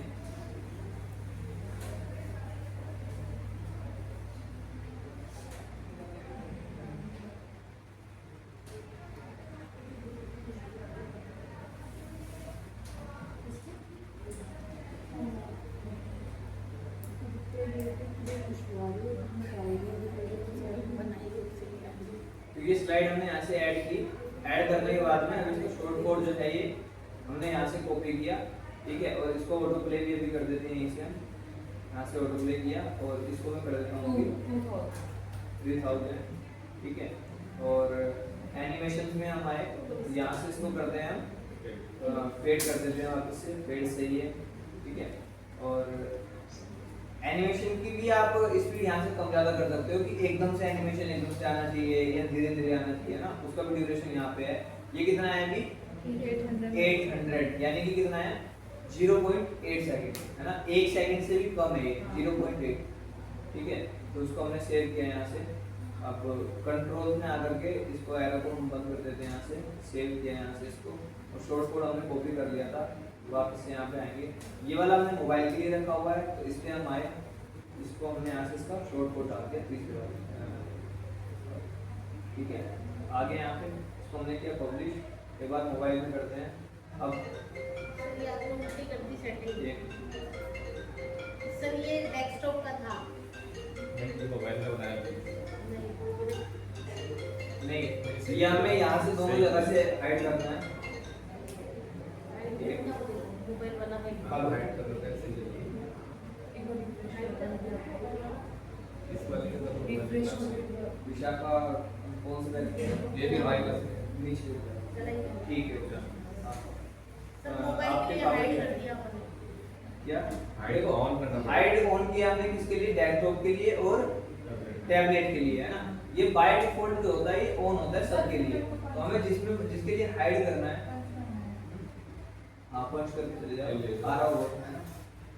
स्लाइड हमने यहाँ से ऐड की। ऐड करने के बाद में हम इसको शॉर्ट कोड जो है ये हमने यहाँ से कॉपी किया, ठीक है। और इसको ऑटो प्ले भी अभी कर देते हैं, यहीं से हम यहाँ से ऑटो प्ले किया और इसको मैं कर देता हूँ 3000, ठीक है। और एनिमेशन में हम आए, यहाँ से इसको करते हैं हम फेड कर देते हैं वापस से, फेड सही है, ठीक है। और एनिमेशन की भी आप स्पीड यहाँ से कम ज़्यादा कर सकते हो कि एकदम से एनिमेशन एकदम से आना चाहिए या धीरे धीरे आना चाहिए ना, उसका भी ड्यूरेशन यहाँ पे है। ये कितना है अभी 800, यानी कि कितना है 0.8 सेकंड, है ना। 1 सेकंड से भी कम है ये 0.8, ठीक है। तो उसको हमने सेव किया यहाँ से। अब कंट्रोल में आकर के इसको एरो को हम बंद कर देते हैं, यहाँ से सेव किया यहाँ से इसको, और शॉर्ट कोड हमने कॉपी कर लिया था। वापस से यहाँ पे आएंगे, ये वाला हमने मोबाइल के लिए रखा हुआ है, तो इसलिए हम आए, इसको हमने यहाँ से इसका शॉर्ट कोड डाल दिया 30, ठीक है। आगे यहाँ पे इसको हमने किया पब्लिश, एक बार मोबाइल में करते हैं। अब सर ये आपने उल्टी कर दी सेटिंग। ये सर ये डेस्कटॉप का था। नहीं, मोबाइल में बनाया नहीं, ये हमें यहाँ से दोनों जगह से हाइड करना है। मोबाइल वाला है। अब हाइड कर देते हैं ऐसे इस वाले के तरफ विशाखा कौन सा ये भी हाइड कर सकते हैं। नीचे, ठीक है। सर मोबाइल के लिए हाइड कर दिया आपने। क्या हाइड को ऑन करना पड़ेगा। हाइड ऑन किया हमने किसके लिए, डेस्कटॉप के लिए और टैबलेट के लिए, है ना। ये बाय डिफॉल्ट जो होता है ये ऑन होता है सबके लिए, तो हमें जिसके लिए हाइड करना है, हाँ पंच करके चले जाओ, आ रहा होगा, है ना।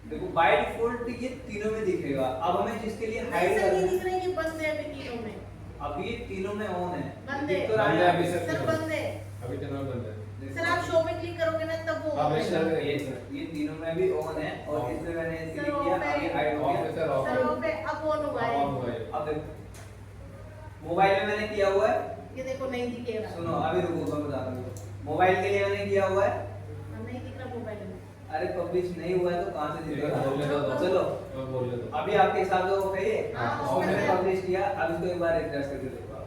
देखो बाय डिफॉल्ट ये तीनों में दिखेगा। अब हमें जिसके लिए हाइड सर ये करना दिख रहा है कि बंद है अभी तीनों में। अब ये तीनों में ऑन है, बंद है। दिख तो रहा है अभी अभी। सर बंद है। अभी चैनल बंद है। सर आप शो में क्लिक करोगे ना तब वो हाँ, open वैसे होगा। ये तीनों में भी ऑन है, और इसमें मैंने सर, क्लिक किया, ऑफ है। अभी हाइड हो ऑफ गया। है सर, ऑफ सर है। वो पे अब ऑन हुआ है। ऑन हुआ है। अब देखो मोबाइल में मैंने किया हुआ है, ये देखो नहीं दिखेगा। सुनो अभी रुको मैं बता रहा हूँ। मोबाइल के लिए मैंने किया हुआ है, नहीं दिख रहा मोबाइल में। अरे पब्लिश नहीं हुआ है तो कहाँ से दिखेगा। बोलने दो, चलो मैं बोलने दो। अभी आपके हिसाब से वो कहिए, हाँ, और मैंने कर दिया। पब्लिश किया। अब इसको एक बार रिफ्रेश करके देखो आप।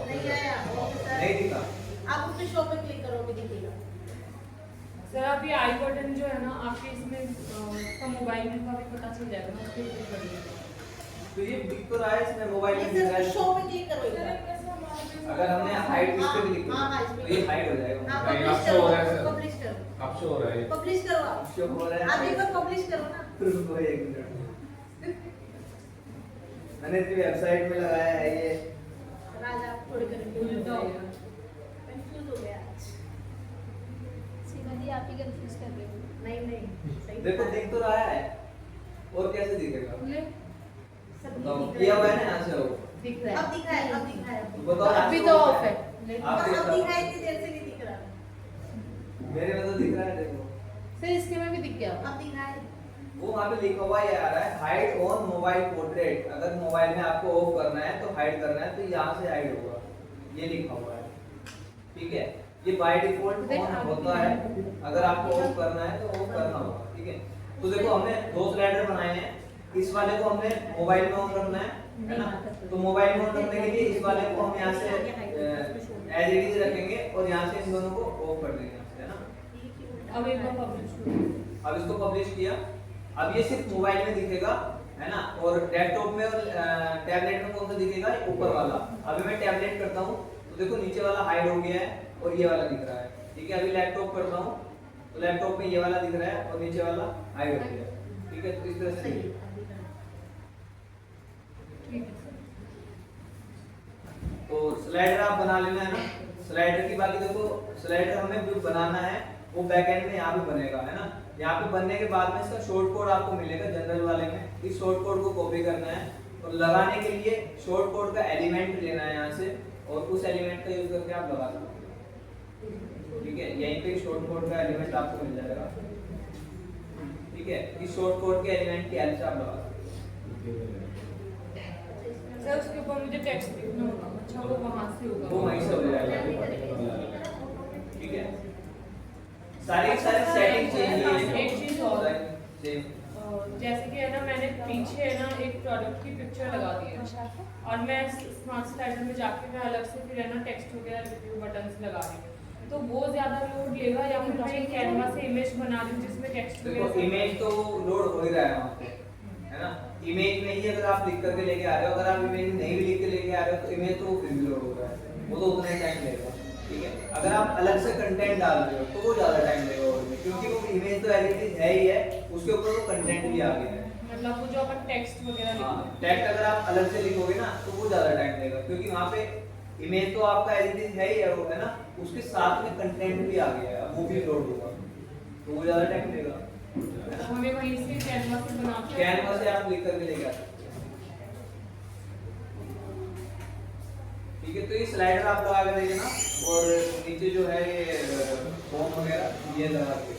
नहीं आया सर। नहीं दिखा। आप उसके शो पे क्लिक करोगे दिखेगा। सर अभी आई बटन जो है ना आपके इसमें का मोबाइल में का भी पता चल जाएगा ना, उसके ऊपर करिए। तो ये दिख तो रहा है इसमें, मोबाइल में नहीं दिख सर रहा है। शो पे क्लिक करो एक बार। अगर हमने हाइड इस पे क्लिक हाँ, हाँ, किया इस पे तो ये हाइड हो जाएगा। हाँ, नहीं, पब्लिश आप show हो रहा है करो, सर। पब्लिश करो। आप शो हो रहा है। पब्लिश करो आप। शो हो रहा आप है। एक बार पब्लिश करो ना। रुको एक मिनट, मैंने इतनी वेबसाइट में लगाया है ये। राज आप थोड़ी कंफ्यूज उल्टा हो हो गया। गया। कंफ्यूज हो गया। सीमा जी आप ही कंफ्यूज कर रहे हो। नहीं नहीं सही देखो था। दिख तो रहा है, और कैसे दिखेगा खुले सब बताओ। दिख किया रहा हुआ है ना यहाँ से वो, दिख रहा अब है। दिखा है, अब दिखा है। तो बताओ यहाँ अभी से तो वो ऑफ क्या है। आप अब देखो। दिखा है, इतनी देर से नहीं दिख रहा। मेरे में तो दिख रहा है, देखो सर इसके में भी दिख गया। अब दिखा है। वो वहाँ पे लिखा हुआ ये आ रहा है, हाइड ऑन मोबाइल पोर्ट्रेट। अगर मोबाइल में आपको ऑफ करना है तो हाइड करना है, तो यहाँ से हाइड होगा, ये लिखा हुआ है, ठीक है। ये बाय डिफॉल्ट ऑन होता है, अगर आपको ऑफ करना है तो ऑफ करना होगा, ठीक है। तो देखो हमने दो स्लाइडर बनाए हैं, इस वाले को हमने मोबाइल में ऑन करना है ना। तो मोबाइल में ऑन करने के लिए इस वाले को हम यहाँ से एज इट इज रखेंगे और यहाँ से इन दोनों को ऑफ कर देंगे यहाँ से, है ना। अब एक बार पब्लिश करो। अब इसको पब्लिश किया, अब ये सिर्फ मोबाइल में दिखेगा, है ना। और डेस्कटॉप में और टैबलेट में कौन सा दिखेगा, ये ऊपर वाला। अभी मैं टैबलेट करता हूँ तो देखो नीचे वाला हाइड हो गया है और ये वाला दिख रहा है, ठीक है। अभी लैपटॉप करता हूँ तो लैपटॉप में ये वाला दिख रहा है और नीचे वाला हाइड हो गया, ठीक है। तो इस तरह से सही दिखेगा। है, अब दिख रहा है। ठीक है सर। तो स्लाइडर आप बना लेना है ना। स्लाइडर की बाकी देखो, स्लाइडर हमें जो बनाना है वो बैकएंड में यहाँ पे बनेगा, है ना। यहाँ पे बनने के बाद में इसका शॉर्ट कोड आपको मिलेगा जनरल वाले में। इस शॉर्ट कोड को कॉपी करना है और लगाने के लिए शॉर्ट कोड का एलिमेंट लेना है यहाँ से, और उस एलिमेंट का यूज करके आप लगा सकते हो, ठीक है। यहीं पे शॉर्ट कोड का एलिमेंट आपको मिल जाएगा, ठीक है। इस शॉर्ट कोड के एलिमेंट की हेल्प से आप लगा सकते हो। सर उसके ऊपर मुझे टेक्स्ट लिखना होगा। अच्छा वो वहाँ से होगा। वो वहीं से हो जाएगा, जल्दी करेंगे। ठीक है। सारी सेटिंग चेंज एक चीज और। सेम जैसे कि है ना, मैंने पीछे है ना एक प्रोडक्ट की पिक्चर लगा दी है और मैं स्मार्ट स्लाइडर में जाके मैं अलग से फिर है ना टेक्स्ट वगैरह रिव्यू बटन्स लगा रही हूँ, तो वो ज़्यादा लोड लेगा या फिर मैं कैनवा से इमेज बना दूँ जिसमें टेक्स्ट देखो वगैरह। इमेज तो लोड हो ही रहा है वहाँ पे, है ना। इमेज में ही अगर आप लिख करके लेके आ रहे हो, अगर आप इमेज नहीं भी लिख के लेके आ रहे हो तो इमेज तो फिर भी लोड हो रहा है, वो तो उतना ही टाइम लेगा, ठीक है। अगर आप अलग से कंटेंट डाल रहे हो तो वो ज़्यादा टाइम लेगा उसमें, क्योंकि वो इमेज तो एडिटिंग है ही है, उसके ऊपर वो कंटेंट भी आ गया है। मतलब वो जो अपन टेक्स्ट वगैरह हाँ, लिखते हैं, टेक्स्ट अगर आप अलग से लिखोगे ना तो वो ज़्यादा टाइम लेगा, क्योंकि वहाँ पे इमेज तो आपका एडिटिंग है ही है, वो है ना, उसके साथ में कंटेंट भी आ गया है, वो भी लोड होगा, तो वो ज़्यादा टाइम लेगा। तो हमें वहीं से कैनवा से बना के कैनवा से आप लिख करके लेके आ सकते हो, ठीक है। तो ये स्लाइडर आप लगा के देंगे ना, और नीचे जो है ये फॉर्म वगैरह ये लगा के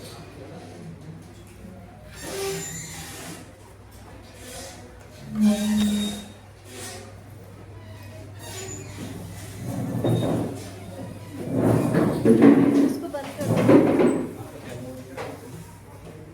Thank you.